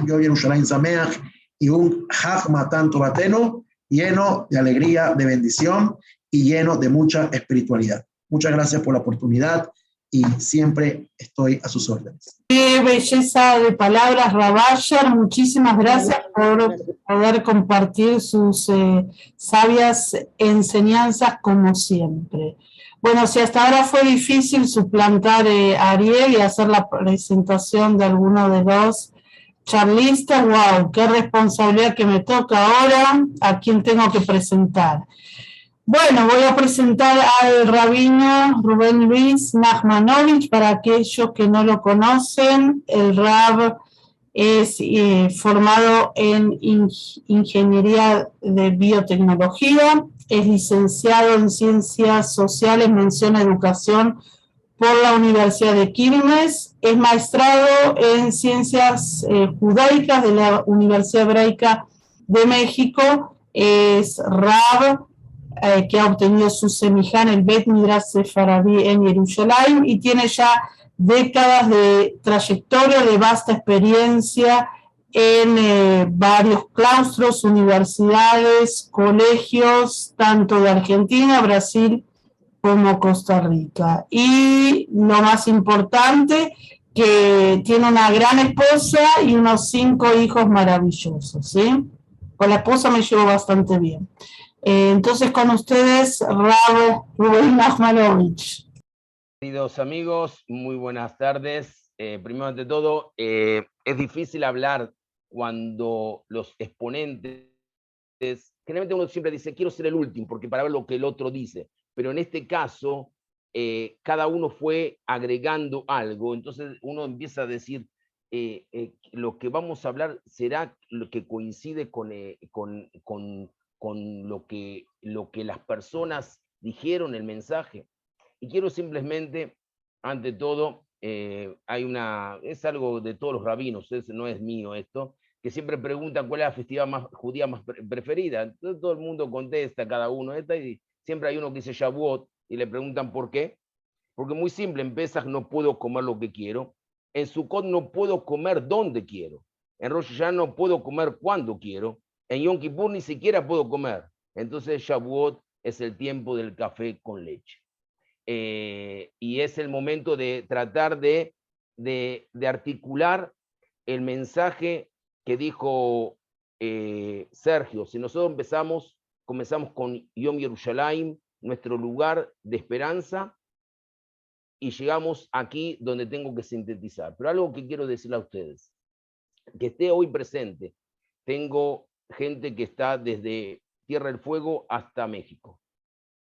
yo Yerushalayim Sameach y un Hag Matan Tobatenu lleno de alegría, de bendición y lleno de mucha espiritualidad. Muchas gracias por la oportunidad y siempre estoy a sus órdenes. Qué belleza de palabras, Rabasher. Muchísimas gracias por poder compartir sus sabias enseñanzas como siempre. Bueno, si hasta ahora fue difícil suplantar a Ariel y hacer la presentación de alguno de los charlistas, wow, qué responsabilidad que me toca ahora, a quién tengo que presentar. Bueno, voy a presentar al rabino Rubén Luis Nachmanovich, para aquellos que no lo conocen, el Rab es formado en Ingeniería de Biotecnología, es licenciado en Ciencias Sociales, mención Educación por la Universidad de Quilmes, es maestrado en Ciencias Judaicas de la Universidad Hebraica de México, es Rab, que ha obtenido su semijá en el Bet Midrash Sefaradí en Jerusalén y tiene ya décadas de trayectoria, de vasta experiencia en varios claustros, universidades, colegios, tanto de Argentina, Brasil, como Costa Rica. Y lo más importante, que tiene una gran esposa y unos 5 hijos maravillosos, ¿sí? Con la esposa me llevo bastante bien. Entonces con ustedes, Rav Rubén Nachmanovich. Queridos amigos, muy buenas tardes. Primero ante todo, es difícil hablar cuando los exponentes, generalmente uno siempre dice, quiero ser el último, porque para ver lo que el otro dice, pero en este caso, cada uno fue agregando algo, entonces uno empieza a decir, lo que vamos a hablar será lo que coincide con lo que las personas dijeron, el mensaje. Y quiero simplemente, ante todo, es algo de todos los rabinos, no es mío esto, que siempre preguntan cuál es la festividad judía más preferida. Entonces todo el mundo contesta, cada uno, y siempre hay uno que dice Shavuot, y le preguntan por qué. Porque muy simple, en Pesach no puedo comer lo que quiero, en Sukkot no puedo comer donde quiero, en Rosh Hashanah no puedo comer cuando quiero, en Yom Kippur ni siquiera puedo comer. Entonces Shavuot es el tiempo del café con leche. Y es el momento de tratar de articular el mensaje que dijo Sergio. Si nosotros comenzamos con Yom Yerushalayim, nuestro lugar de esperanza, y llegamos aquí donde tengo que sintetizar. Pero algo que quiero decirle a ustedes, que esté hoy presente, tengo gente que está desde Tierra del Fuego hasta México.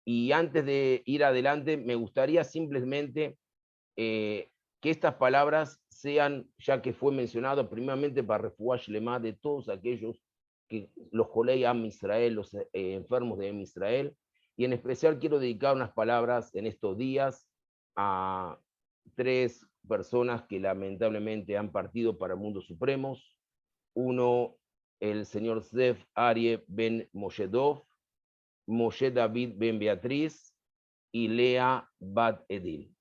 Y antes de ir adelante, me gustaría simplemente que estas palabras sean, ya que fue mencionado, primeramente para Refuah Shlema de todos aquellos que los Jolei Am Israel, los enfermos de Am Israel, y en especial quiero dedicar unas palabras en estos días a 3 personas que lamentablemente han partido para mundos supremos. Uno, el señor Zev Arie Ben Moshedov, Moshe David Ben Beatriz y Lea Bat Edil.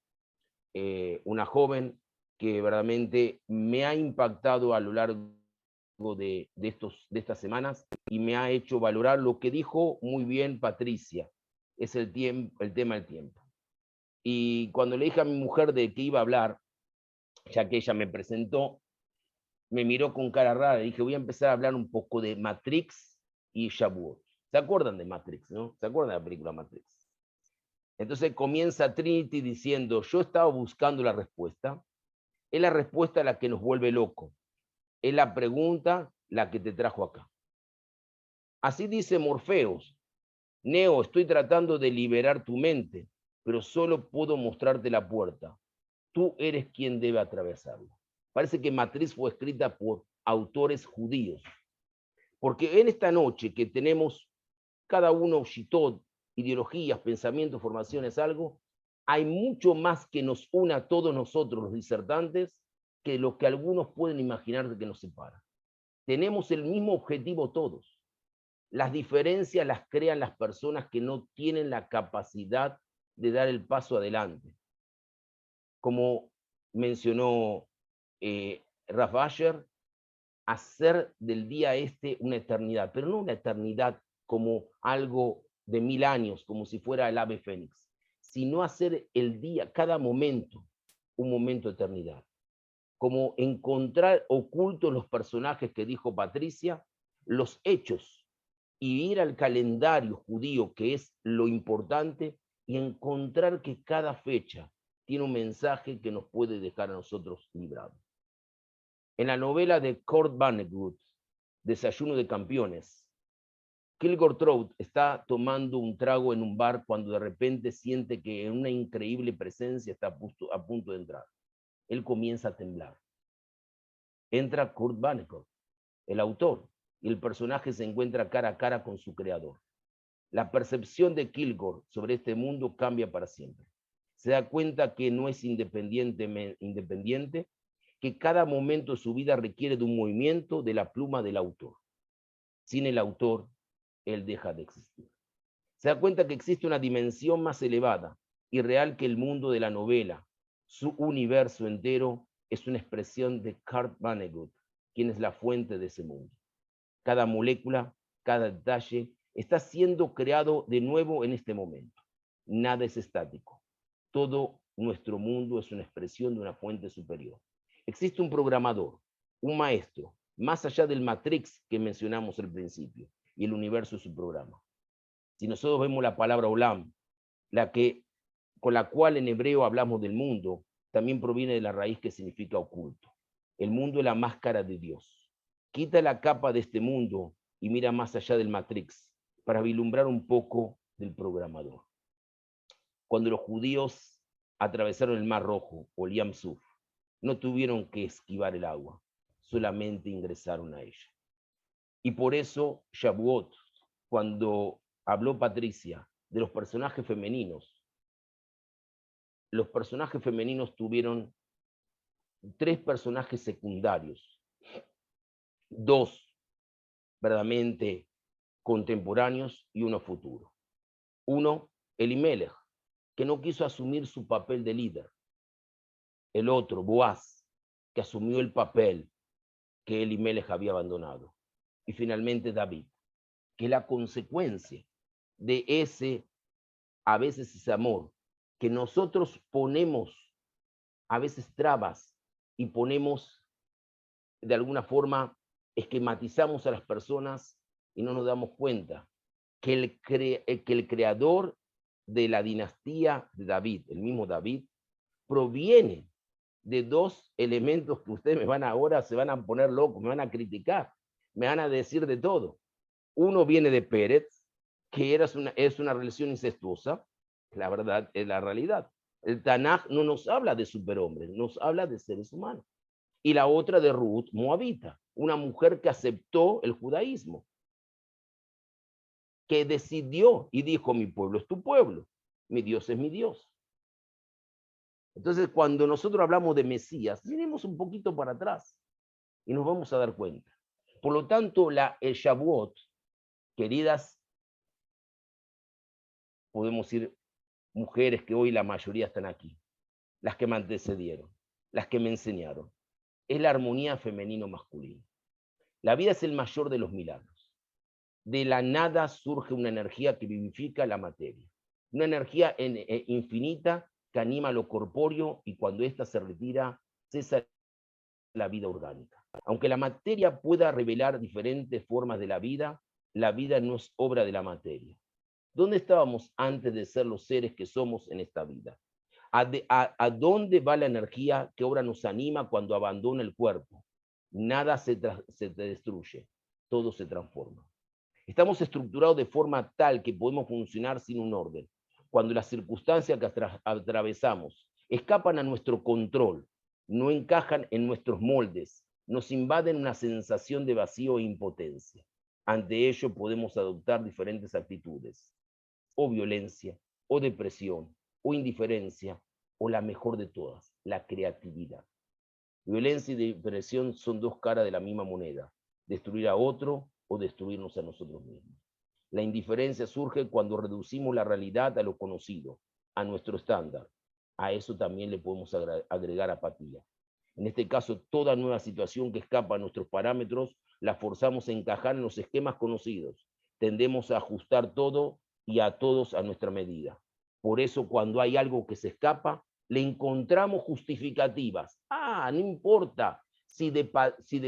Una joven que verdaderamente me ha impactado a lo largo de estas semanas y me ha hecho valorar lo que dijo muy bien Patricia, es el tema del tiempo. Y cuando le dije a mi mujer de qué iba a hablar, ya que ella me presentó, me miró con cara rara y dije, voy a empezar a hablar un poco de Matrix y Shavuot. ¿Se acuerdan de Matrix, no? ¿Se acuerdan de la película Matrix? Entonces comienza Trinity diciendo, yo estaba buscando la respuesta. Es la respuesta la que nos vuelve loco. Es la pregunta la que te trajo acá. Así dice Morfeos. Neo, estoy tratando de liberar tu mente, pero solo puedo mostrarte la puerta. Tú eres quien debe atravesarla. Parece que Matrix fue escrita por autores judíos. Porque en esta noche que tenemos cada uno shitot, ideologías, pensamientos, formaciones, algo, hay mucho más que nos une a todos nosotros, los disertantes, que lo que algunos pueden imaginar de que nos separa. Tenemos el mismo objetivo todos. Las diferencias las crean las personas que no tienen la capacidad de dar el paso adelante. Como mencionó Raf Asher, hacer del día una eternidad, pero no una eternidad como algo de 1000 años, como si fuera el ave fénix, sino hacer el día, cada momento, un momento de eternidad. Como encontrar ocultos los personajes que dijo Patricia, los hechos, y ir al calendario judío, que es lo importante, y encontrar que cada fecha tiene un mensaje que nos puede dejar a nosotros librados. En la novela de Kurt Vonnegut, Desayuno de Campeones, Kilgore Trout está tomando un trago en un bar cuando de repente siente que una increíble presencia está a punto de entrar. Él comienza a temblar. entra Kurt Vonnegut, el autor, y el personaje se encuentra cara a cara con su creador. La percepción de Kilgore sobre este mundo cambia para siempre. Se da cuenta que no es independiente, que cada momento de su vida requiere de un movimiento de la pluma del autor. Sin el autor, él deja de existir. Se da cuenta que existe una dimensión más elevada y real que el mundo de la novela. Su universo entero es una expresión de Kurt Vonnegut, quien es la fuente de ese mundo. Cada molécula, cada detalle, está siendo creado de nuevo en este momento. Nada es estático. Todo nuestro mundo es una expresión de una fuente superior. Existe un programador, un maestro, más allá del Matrix que mencionamos al principio, y el universo es su programa. Si nosotros vemos la palabra Olam, con la cual en hebreo hablamos del mundo, también proviene de la raíz que significa oculto. El mundo es la máscara de Dios. Quita la capa de este mundo y mira más allá del Matrix para vislumbrar un poco del programador. Cuando los judíos atravesaron el Mar Rojo o el Yam Suf, no tuvieron que esquivar el agua, solamente ingresaron a ella. Y por eso Shavuot, cuando habló Patricia de los personajes femeninos tuvieron 3 personajes secundarios, 2 verdaderamente contemporáneos y uno futuro. Uno, Elimelech, que no quiso asumir su papel de líder. El otro, Boaz, que asumió el papel que Elimelech había abandonado. Y finalmente David, que es la consecuencia de ese amor, que nosotros ponemos a veces trabas y ponemos, de alguna forma, esquematizamos a las personas y no nos damos cuenta que el creador de la dinastía de David, el mismo David, proviene de 2 elementos que ustedes se van a poner locos, me van a criticar, me van a decir de todo. Uno viene de Pérez, que es una relación incestuosa, la verdad es la realidad. El Tanaj no nos habla de superhombres, nos habla de seres humanos. Y la otra de Ruth, moabita, una mujer que aceptó el judaísmo, que decidió y dijo: mi pueblo es tu pueblo, mi Dios es mi Dios. Entonces, cuando nosotros hablamos de Mesías, miremos un poquito para atrás y nos vamos a dar cuenta. Por lo tanto, el Shavuot, queridas, podemos decir, mujeres que hoy la mayoría están aquí, las que me antecedieron, las que me enseñaron, es la armonía femenino-masculina. La vida es el mayor de los milagros. De la nada surge una energía que vivifica la materia, una energía infinita que anima lo corpóreo, y cuando ésta se retira, cesa la vida orgánica. Aunque la materia pueda revelar diferentes formas de la vida no es obra de la materia. ¿Dónde estábamos antes de ser los seres que somos en esta vida? ¿A dónde va la energía que ahora nos anima cuando abandona el cuerpo? Nada se destruye, todo se transforma. Estamos estructurados de forma tal que podemos funcionar sin un orden. Cuando las circunstancias que atravesamos escapan a nuestro control, no encajan en nuestros moldes, nos invaden una sensación de vacío e impotencia. Ante ello podemos adoptar diferentes actitudes, o violencia, o depresión, o indiferencia, o la mejor de todas, la creatividad. Violencia y depresión son 2 caras de la misma moneda, destruir a otro o destruirnos a nosotros mismos. La indiferencia surge cuando reducimos la realidad a lo conocido, a nuestro estándar. A eso también le podemos agregar apatía. En este caso, toda nueva situación que escapa a nuestros parámetros la forzamos a encajar en los esquemas conocidos. Tendemos a ajustar todo y a todos a nuestra medida. Por eso, cuando hay algo que se escapa, le encontramos justificativas. No importa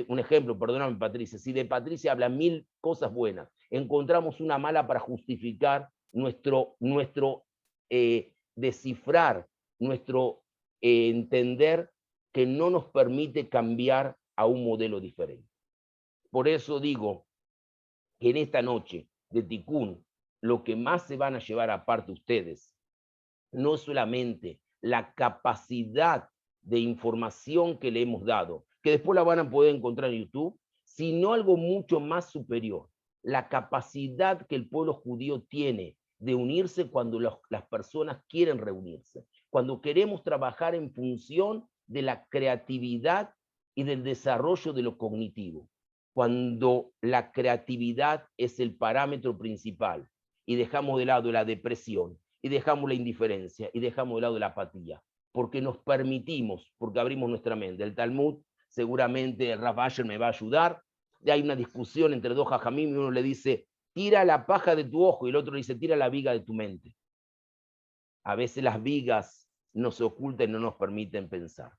un ejemplo, perdóname Patricia, si de Patricia habla 1000 cosas buenas, encontramos una mala para justificar nuestro descifrar, nuestro entender que no nos permite cambiar a un modelo diferente. Por eso digo que en esta noche de Tikkun, lo que más se van a llevar aparte ustedes, no solamente la capacidad de información que le hemos dado, que después la van a poder encontrar en YouTube, sino algo mucho más superior. La capacidad que el pueblo judío tiene de unirse cuando las personas quieren reunirse, cuando queremos trabajar en función de la creatividad y del desarrollo de lo cognitivo, cuando la creatividad es el parámetro principal y dejamos de lado la depresión, y dejamos la indiferencia, y dejamos de lado la apatía, porque nos permitimos, porque abrimos nuestra mente. El Talmud, seguramente Rav Asher me va a ayudar, hay una discusión entre dos jajamim, y uno le dice, tira la paja de tu ojo, y el otro le dice, tira la viga de tu mente. A veces las vigas nos ocultan y no nos permiten pensar.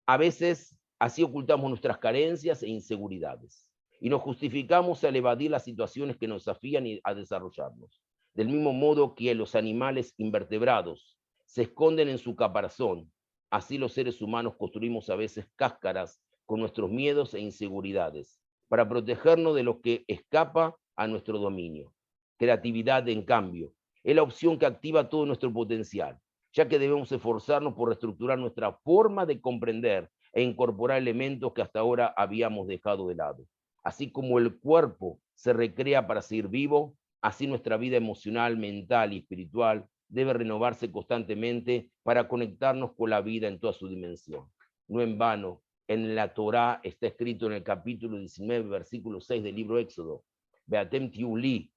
A veces así ocultamos nuestras carencias e inseguridades y nos justificamos al evadir las situaciones que nos desafían a desarrollarnos. Del mismo modo que los animales invertebrados se esconden en su caparazón, así los seres humanos construimos a veces cáscaras con nuestros miedos e inseguridades para protegernos de lo que escapa a nuestro dominio. Creatividad, en cambio, es la opción que activa todo nuestro potencial, ya que debemos esforzarnos por reestructurar nuestra forma de comprender e incorporar elementos que hasta ahora habíamos dejado de lado. Así como el cuerpo se recrea para seguir vivo, así nuestra vida emocional, mental y espiritual debe renovarse constantemente para conectarnos con la vida en toda su dimensión. No en vano, en la Torá está escrito en el capítulo 19, versículo 6 del libro Éxodo, Beatem tiuli,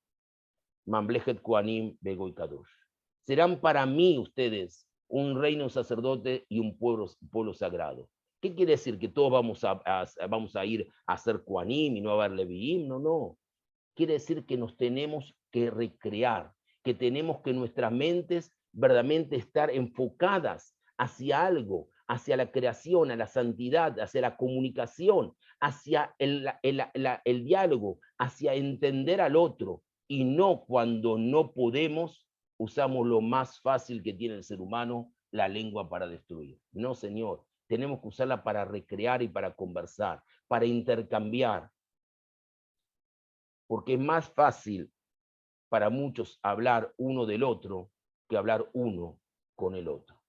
Mamlechet Kohanim Begoy Kadosh. Serán para mí ustedes un reino, un sacerdote y un pueblo sagrado. ¿Qué quiere decir? ¿Que todos vamos a ir a ser Kohanim y no a haber Leviim? No, no. Quiere decir que nos tenemos que recrear, que tenemos que nuestras mentes verdaderamente estar enfocadas hacia algo, hacia la creación, a la santidad, hacia la comunicación, hacia el diálogo, hacia entender al otro, y no cuando no podemos, usamos lo más fácil que tiene el ser humano, la lengua para destruir. No, señor, tenemos que usarla para recrear y para conversar, para intercambiar, porque es más fácil para muchos hablar uno del otro que hablar uno con el otro.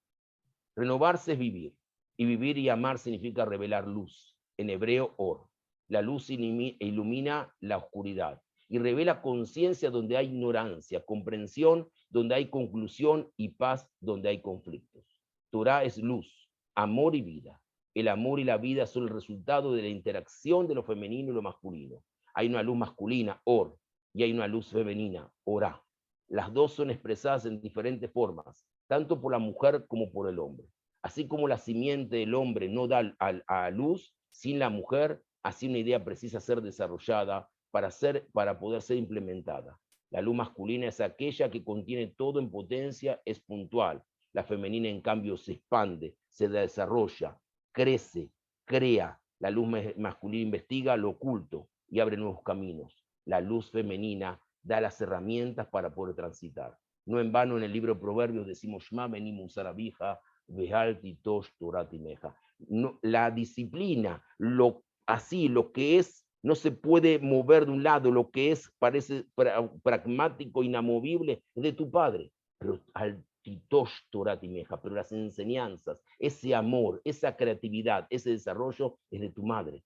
Renovarse es vivir, y vivir y amar significa revelar luz, en hebreo or. La luz ilumina la oscuridad y revela conciencia donde hay ignorancia, comprensión donde hay conclusión y paz donde hay conflictos. Torah es luz, amor y vida. El amor y la vida son el resultado de la interacción de lo femenino y lo masculino. Hay una luz masculina, or, y hay una luz femenina, orá. Las dos son expresadas en diferentes formas, tanto por la mujer como por el hombre. Así como la simiente del hombre no da a luz, sin la mujer, así una idea precisa ser desarrollada para poder ser implementada. La luz masculina es aquella que contiene todo en potencia, es puntual. La femenina, en cambio, se expande, se desarrolla, crece, crea. La luz masculina investiga lo oculto y abre nuevos caminos. La luz femenina da las herramientas para poder transitar. No en vano en el libro de Proverbios decimos Shma beni musar abija, vehal titosh Torah timeja. La disciplina, lo que es, no se puede mover de un lado, lo que es, parece pragmático, inamovible, es de tu padre. Pero al titosh Torah timeja, pero las enseñanzas, ese amor, esa creatividad, ese desarrollo es de tu madre.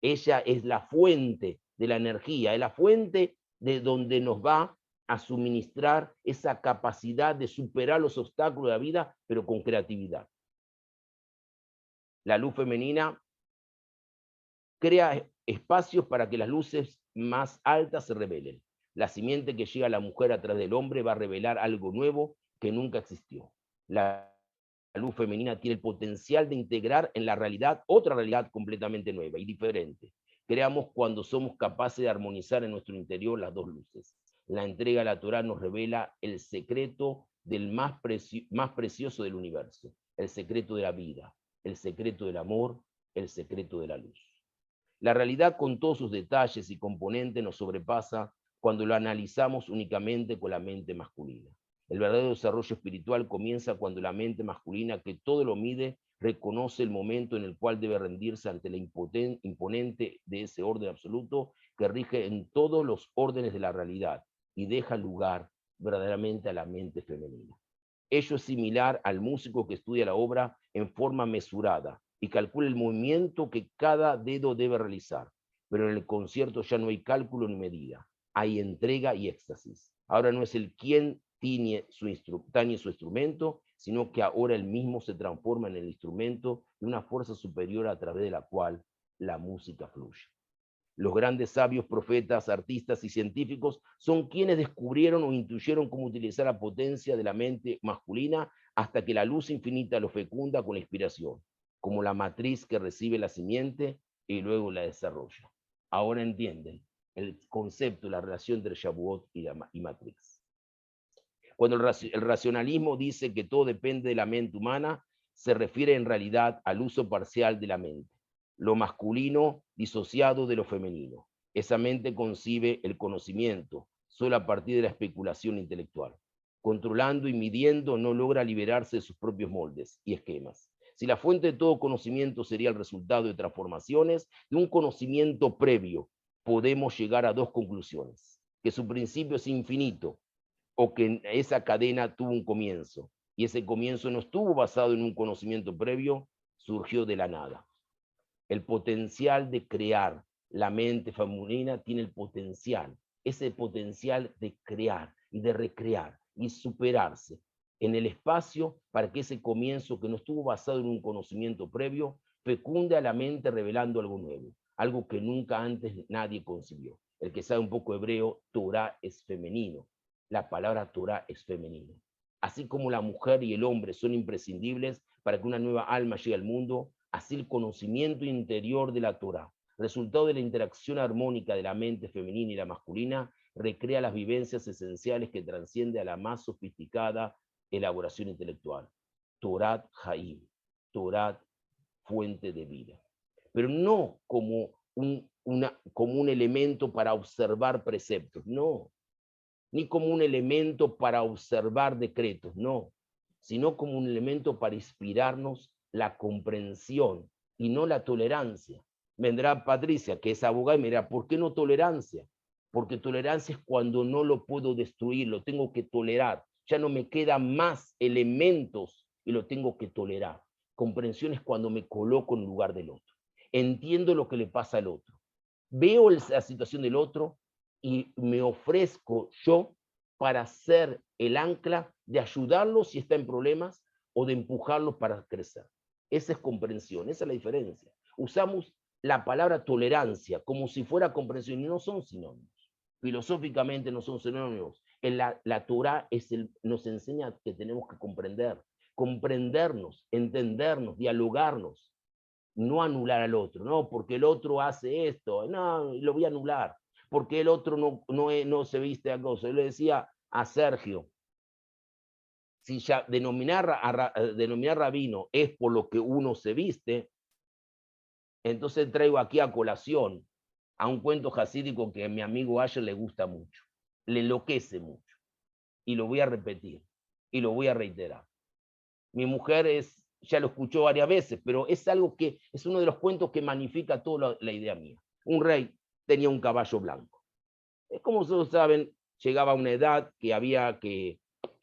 Ella es la fuente de la energía, es la fuente de donde nos va a suministrar esa capacidad de superar los obstáculos de la vida, pero con creatividad. La luz femenina crea espacios para que las luces más altas se revelen. La simiente que llega a la mujer a través del hombre va a revelar algo nuevo que nunca existió. La luz femenina tiene el potencial de integrar en la realidad otra realidad completamente nueva y diferente. Creamos cuando somos capaces de armonizar en nuestro interior las dos luces. La entrega a la Torá nos revela el secreto del más precioso del universo, el secreto de la vida, el secreto del amor, el secreto de la luz. La realidad con todos sus detalles y componentes nos sobrepasa cuando lo analizamos únicamente con la mente masculina. El verdadero desarrollo espiritual comienza cuando la mente masculina, que todo lo mide, reconoce el momento en el cual debe rendirse ante la imponente de ese orden absoluto que rige en todos los órdenes de la realidad y deja lugar verdaderamente a la mente femenina. Ello es similar al músico que estudia la obra en forma mesurada y calcula el movimiento que cada dedo debe realizar. Pero en el concierto ya no hay cálculo ni medida, hay entrega y éxtasis. Ahora no es el quien tañe su instrumento, sino que ahora él mismo se transforma en el instrumento de una fuerza superior a través de la cual la música fluye. Los grandes sabios, profetas, artistas y científicos son quienes descubrieron o intuyeron cómo utilizar la potencia de la mente masculina hasta que la luz infinita lo fecunda con la inspiración, como la matriz que recibe la simiente y luego la desarrolla. Ahora entienden el concepto, la relación entre Shavuot y Matrix. Cuando el racionalismo dice que todo depende de la mente humana, se refiere en realidad al uso parcial de la mente, lo masculino disociado de lo femenino. Esa mente concibe el conocimiento solo a partir de la especulación intelectual. Controlando y midiendo no logra liberarse de sus propios moldes y esquemas. Si la fuente de todo conocimiento sería el resultado de transformaciones, de un conocimiento previo, podemos llegar a dos conclusiones: que su principio es infinito, o que esa cadena tuvo un comienzo, y ese comienzo no estuvo basado en un conocimiento previo, surgió de la nada. El potencial de crear, la mente femenina tiene el potencial, ese potencial de crear y de recrear y superarse en el espacio para que ese comienzo que no estuvo basado en un conocimiento previo fecunde a la mente revelando algo nuevo, algo que nunca antes nadie concibió. El que sabe un poco hebreo, Torah es femenino. La palabra Torah es femenino. Así como la mujer y el hombre son imprescindibles para que una nueva alma llegue al mundo, así el conocimiento interior de la Torah, resultado de la interacción armónica de la mente femenina y la masculina, recrea las vivencias esenciales que transciende a la más sofisticada elaboración intelectual. Torat Haim, Torat, fuente de vida. Pero no como un elemento para observar preceptos, no. Ni como un elemento para observar decretos, no. Sino como un elemento para inspirarnos la comprensión y no la tolerancia. Vendrá Patricia, que es abogada, y me dirá, ¿por qué no tolerancia? Porque tolerancia es cuando no lo puedo destruir, lo tengo que tolerar. Ya no me quedan más elementos y lo tengo que tolerar. Comprensión es cuando me coloco en el lugar del otro. Entiendo lo que le pasa al otro. Veo la situación del otro y me ofrezco yo para ser el ancla de ayudarlo si está en problemas o de empujarlo para crecer. Esa es comprensión, esa es la diferencia. Usamos la palabra tolerancia como si fuera comprensión y no son sinónimos. Filosóficamente no son sinónimos. La Torah nos enseña que tenemos que comprender, comprendernos, entendernos, dialogarnos, no anular al otro, no, porque el otro hace esto, no, lo voy a anular, porque el otro no se viste a cosa. Yo le decía a Sergio, si ya denominar rabino es por lo que uno se viste, entonces traigo aquí a colación a un cuento jasídico que a mi amigo Asher le gusta mucho, le enloquece mucho, y lo voy a repetir, y lo voy a reiterar. Mi mujer ya lo escuchó varias veces, pero es algo que es uno de los cuentos que magnifica toda la idea mía. Un rey tenía un caballo blanco. Como ustedes saben, llegaba a una edad que había que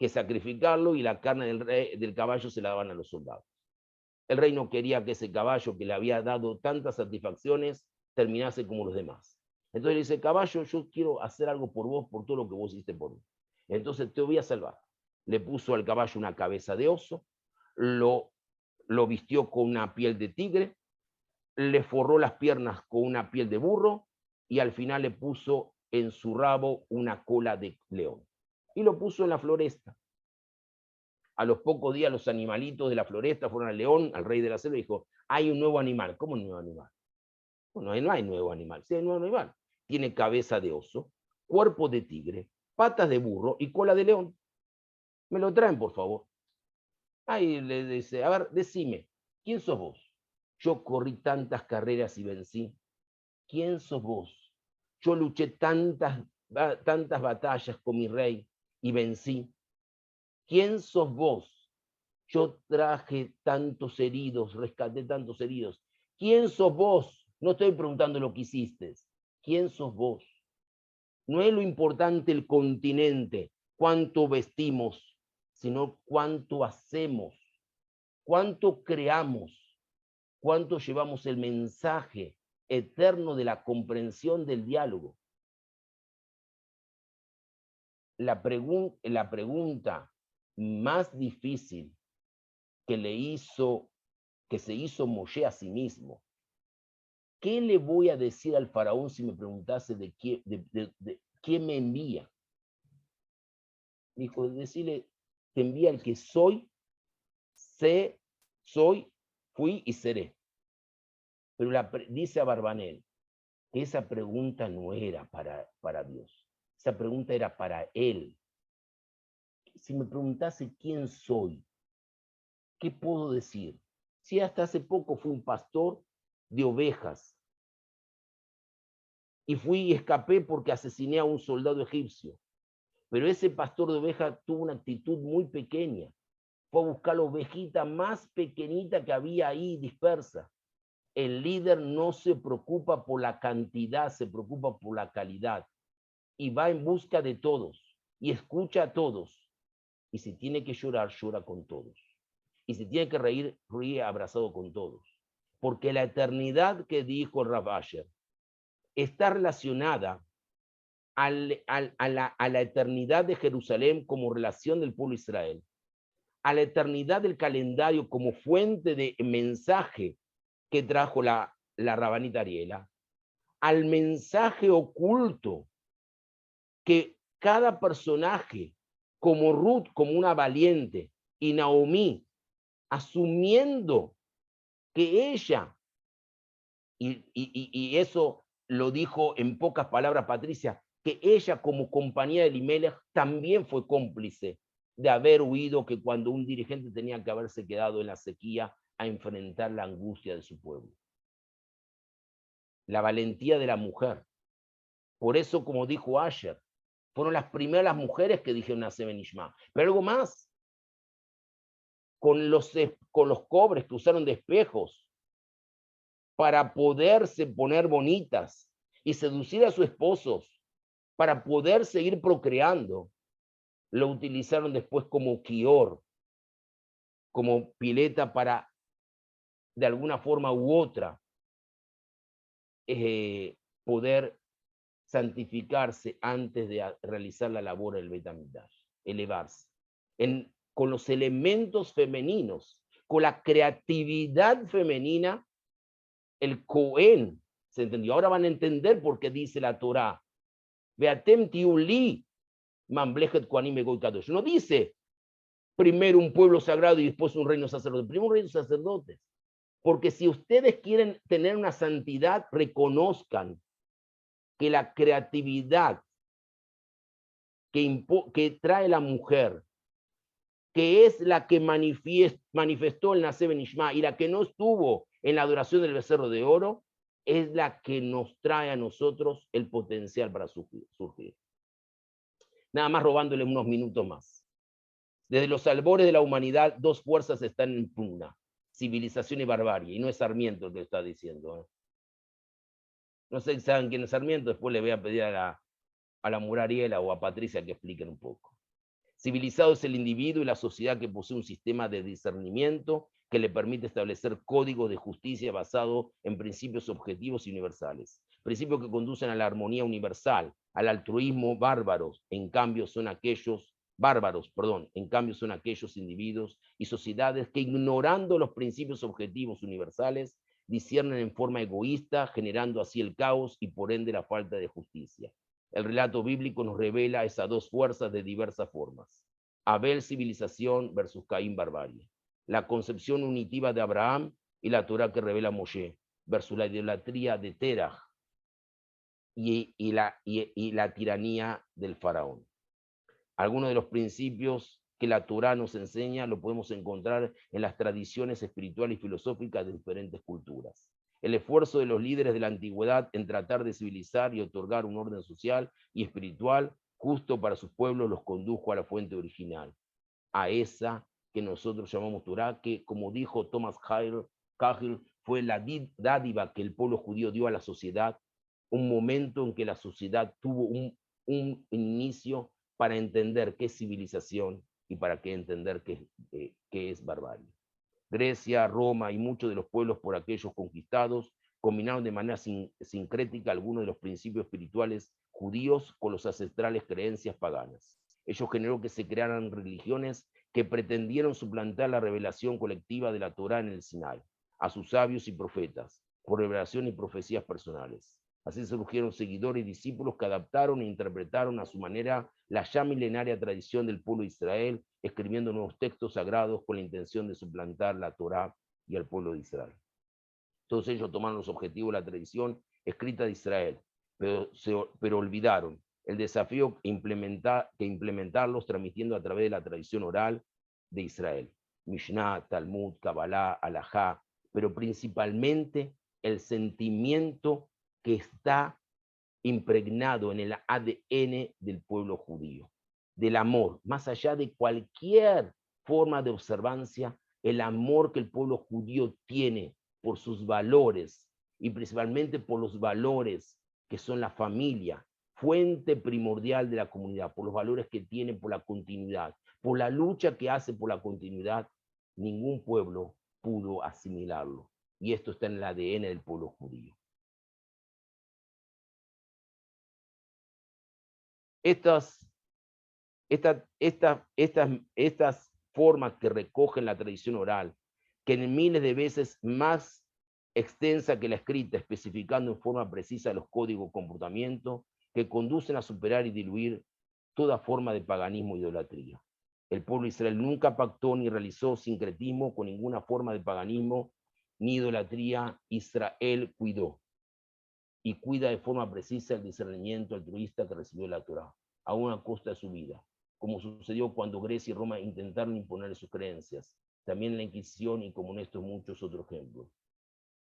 sacrificarlo y la carne del caballo se la daban a los soldados. El rey no quería que ese caballo que le había dado tantas satisfacciones terminase como los demás. Entonces le dice, caballo, yo quiero hacer algo por vos, por todo lo que vos hiciste por mí. Entonces te voy a salvar. Le puso al caballo una cabeza de oso, lo vistió con una piel de tigre, le forró las piernas con una piel de burro y al final le puso en su rabo una cola de león. Y lo puso en la floresta. A los pocos días los animalitos de la floresta fueron al león, al rey de la selva, y dijo, hay un nuevo animal. ¿Cómo un nuevo animal? Bueno, no hay nuevo animal. Sí hay nuevo animal. Tiene cabeza de oso, cuerpo de tigre, patas de burro y cola de león. Me lo traen, por favor. Ahí le dice, a ver, decime, ¿quién sos vos? Yo corrí tantas carreras y vencí. ¿Quién sos vos? Yo luché tantas batallas con mi rey y vencí. ¿Quién sos vos? Yo traje tantos heridos, rescaté tantos heridos. ¿Quién sos vos? No estoy preguntando lo que hiciste. ¿Quién sos vos? No es lo importante el continente, cuánto vestimos, sino cuánto hacemos, cuánto creamos, cuánto llevamos el mensaje eterno de la comprensión del diálogo. La pregunta más difícil que se hizo Moshe a sí mismo: ¿qué le voy a decir al faraón si me preguntase de quién me envía? Dijo, decirle, te envía el que soy, sé, soy, fui y seré. Pero dice a Barbanel que esa pregunta no era para Dios. Esa pregunta era para él. Si me preguntase quién soy, ¿qué puedo decir? Si hasta hace poco fui un pastor de ovejas y fui y escapé porque asesiné a un soldado egipcio. Pero ese pastor de ovejas tuvo una actitud muy pequeña. Fue a buscar la ovejita más pequeñita que había ahí dispersa. El líder no se preocupa por la cantidad, se preocupa por la calidad. Y va en busca de todos. Y escucha a todos. Y si tiene que llorar, llora con todos. Y si tiene que reír, ríe abrazado con todos. Porque la eternidad que dijo Rav Asher está relacionada a la eternidad de Jerusalén como relación del pueblo de Israel, a la eternidad del calendario como fuente de mensaje que trajo la rabanita Ariela, al mensaje oculto que cada personaje, como Ruth, como una valiente, y Naomi, asumiendo que ella, y eso lo dijo en pocas palabras Patricia, que ella como compañía de Elimelech también fue cómplice de haber huido, que cuando un dirigente tenía que haberse quedado en la sequía a enfrentar la angustia de su pueblo. La valentía de la mujer. Por eso, como dijo Asher, fueron las primeras mujeres que dijeron a Sebenishma. Pero algo más, con los cobres que usaron de espejos para poderse poner bonitas y seducir a sus esposos, para poder seguir procreando, lo utilizaron después como quior, como pileta para, de alguna forma u otra, poder santificarse antes de realizar la labor del Beit HaMikdash, elevarse. Con los elementos femeninos, con la creatividad femenina, el Cohen se entendió. Ahora van a entender por qué dice la Torá, Beatem tiuli mamblechet kohanim egoy kadosh. No dice primero un pueblo sagrado y después un reino sacerdote. Primero un reino sacerdote. Porque si ustedes quieren tener una santidad, reconozcan que la creatividad que trae la mujer, que es la que manifestó el Naseh Benishma y la que no estuvo en la adoración del becerro de oro, es la que nos trae a nosotros el potencial para surgir. Nada más robándole unos minutos más. Desde los albores de la humanidad, dos fuerzas están en pugna: civilización y barbarie. Y no es Sarmiento el que lo está diciendo. No sé si saben quién es Sarmiento, después le voy a pedir a la Murariela o a Patricia que expliquen un poco. Civilizado es el individuo y la sociedad que posee un sistema de discernimiento que le permite establecer códigos de justicia basado en principios objetivos y universales. Principios que conducen a la armonía universal, al altruismo bárbaros, en cambio son aquellos individuos y sociedades que, ignorando los principios objetivos universales, disciernen en forma egoísta, generando así el caos y por ende la falta de justicia. El relato bíblico nos revela esas dos fuerzas de diversas formas. Abel, civilización, versus Caín, barbarie. La concepción unitiva de Abraham y la Torá que revela Moshe, versus la idolatría de Terah y la tiranía del faraón. Algunos de los principios que la Torá nos enseña lo podemos encontrar en las tradiciones espirituales y filosóficas de diferentes culturas. El esfuerzo de los líderes de la antigüedad en tratar de civilizar y otorgar un orden social y espiritual justo para sus pueblos los condujo a la fuente original, a esa que nosotros llamamos Torá, que, como dijo Thomas Cahill, fue la dádiva que el pueblo judío dio a la sociedad, un momento en que la sociedad tuvo un inicio para entender qué es civilización y para qué entender qué es barbarie. Grecia, Roma y muchos de los pueblos por aquellos conquistados combinaron de manera sincrética algunos de los principios espirituales judíos con los ancestrales creencias paganas. Ello generó que se crearan religiones que pretendieron suplantar la revelación colectiva de la Torá en el Sinai, a sus sabios y profetas, por revelación y profecías personales. Así surgieron seguidores y discípulos que adaptaron e interpretaron a su manera la ya milenaria tradición del pueblo de Israel, escribiendo nuevos textos sagrados con la intención de suplantar la Torá y al pueblo de Israel. Todos ellos tomaron los objetivos de la tradición escrita de Israel, pero olvidaron el desafío que implementarlos transmitiendo a través de la tradición oral de Israel. Mishnah, Talmud, Kabbalah, Halajá, pero principalmente el sentimiento que está impregnado en el ADN del pueblo judío, del amor, más allá de cualquier forma de observancia, el amor que el pueblo judío tiene por sus valores y principalmente por los valores que son la familia, fuente primordial de la comunidad, por los valores que tiene por la continuidad, por la lucha que hace por la continuidad, ningún pueblo pudo asimilarlo. Y esto está en el ADN del pueblo judío. Estas formas que recogen la tradición oral, que en miles de veces más extensa que la escrita, especificando en forma precisa los códigos de comportamiento que conducen a superar y diluir toda forma de paganismo e idolatría. El pueblo de Israel nunca pactó ni realizó sincretismo con ninguna forma de paganismo ni idolatría. Israel cuidó y cuida de forma precisa el discernimiento altruista que recibió la Torá, aún a costa de su vida, como sucedió cuando Grecia y Roma intentaron imponer sus creencias, también en la Inquisición y como en estos muchos otros ejemplos.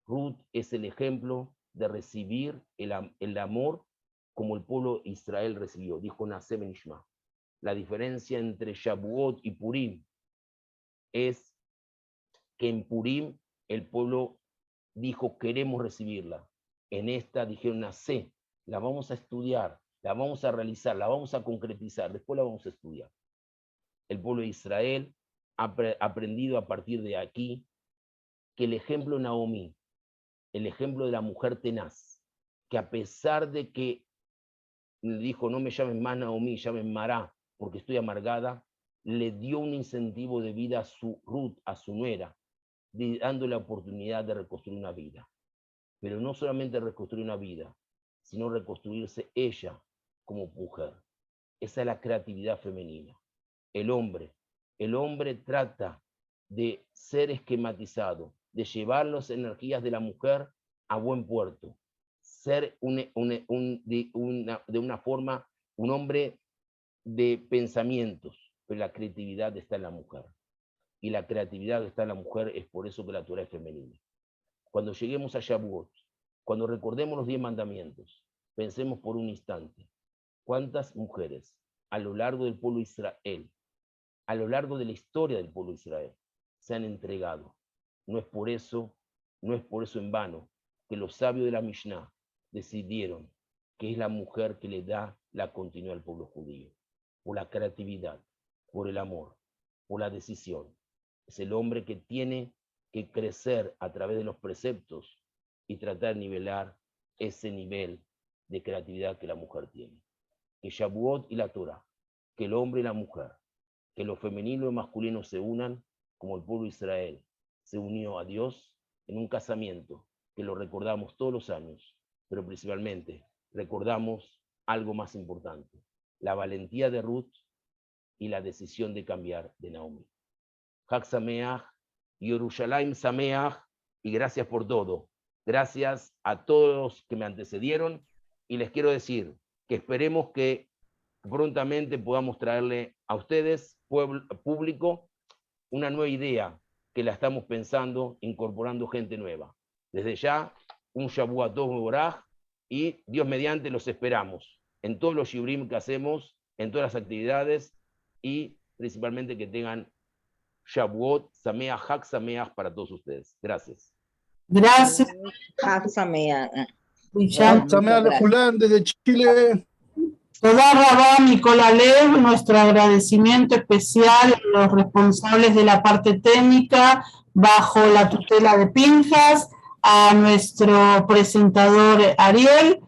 Ruth es el ejemplo de recibir el amor como el pueblo de Israel recibió, dijo Naseh ben Ishma. La diferencia entre Shavuot y Purim es que en Purim el pueblo dijo queremos recibirla. En esta dijeron Naseh, la vamos a estudiar, la vamos a realizar, la vamos a concretizar, después la vamos a estudiar. El pueblo de Israel ha aprendido a partir de aquí que el ejemplo de Naomi, el ejemplo de la mujer tenaz, que a pesar de que le dijo no me llamen más Naomi, llamen Mará, porque estoy amargada, le dio un incentivo de vida a su Ruth, a su nuera, dando la oportunidad de reconstruir una vida. Pero no solamente reconstruir una vida, sino reconstruirse ella como mujer. Esa es la creatividad femenina. El hombre trata de ser esquematizado, de llevar las energías de la mujer a buen puerto, ser de una forma un hombre de pensamientos, pero la creatividad está en la mujer. Y la creatividad que está en la mujer es por eso que la Torá es femenina. Cuando lleguemos a Shavuot, cuando recordemos los 10 mandamientos, pensemos por un instante, ¿cuántas mujeres a lo largo del pueblo de Israel, a lo largo de la historia del pueblo de Israel, se han entregado? No es por eso en vano que los sabios de la Mishnah decidieron que es la mujer que le da la continuidad al pueblo judío, por la creatividad, por el amor, por la decisión. Es el hombre que tiene que crecer a través de los preceptos y tratar de nivelar ese nivel de creatividad que la mujer tiene. Que Shavuot y la Torah, que el hombre y la mujer, que lo femenino y lo masculino se unan como el pueblo de Israel se unió a Dios en un casamiento que lo recordamos todos los años, pero principalmente recordamos algo más importante, la valentía de Ruth y la decisión de cambiar de Naomi. Chag Sameach, Yerushalayim Sameach, y gracias por todo. Gracias a todos los que me antecedieron, y les quiero decir que esperemos que prontamente podamos traerle a ustedes, público, una nueva idea que la estamos pensando, incorporando gente nueva. Desde ya, un Shavuot Tov Mevorach, y Dios mediante los esperamos en todos los shiurim que hacemos, en todas las actividades, y principalmente que tengan Shavuot Sameach, Chag Sameach para todos ustedes. Gracias. Gracias. Chag Sameach. Villán. Sameach Lejulan desde Chile. Toda Rabá Nicola Lev, nuestro agradecimiento especial a los responsables de la parte técnica bajo la tutela de Pinjas, a nuestro presentador Ariel,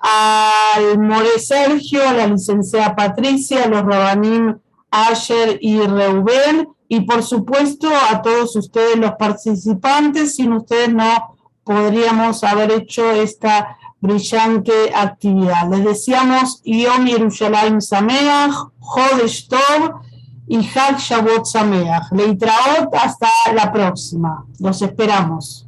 al More Sergio, a la licenciada Patricia, a los Rabanim Asher y Reuben, y por supuesto a todos ustedes los participantes. Sin ustedes no podríamos haber hecho esta brillante actividad. Les deseamos Yom Yerushalayim Sameach, Chodesh Tov y Hag Shavuot Sameach. Leitraot, hasta la próxima. Los esperamos.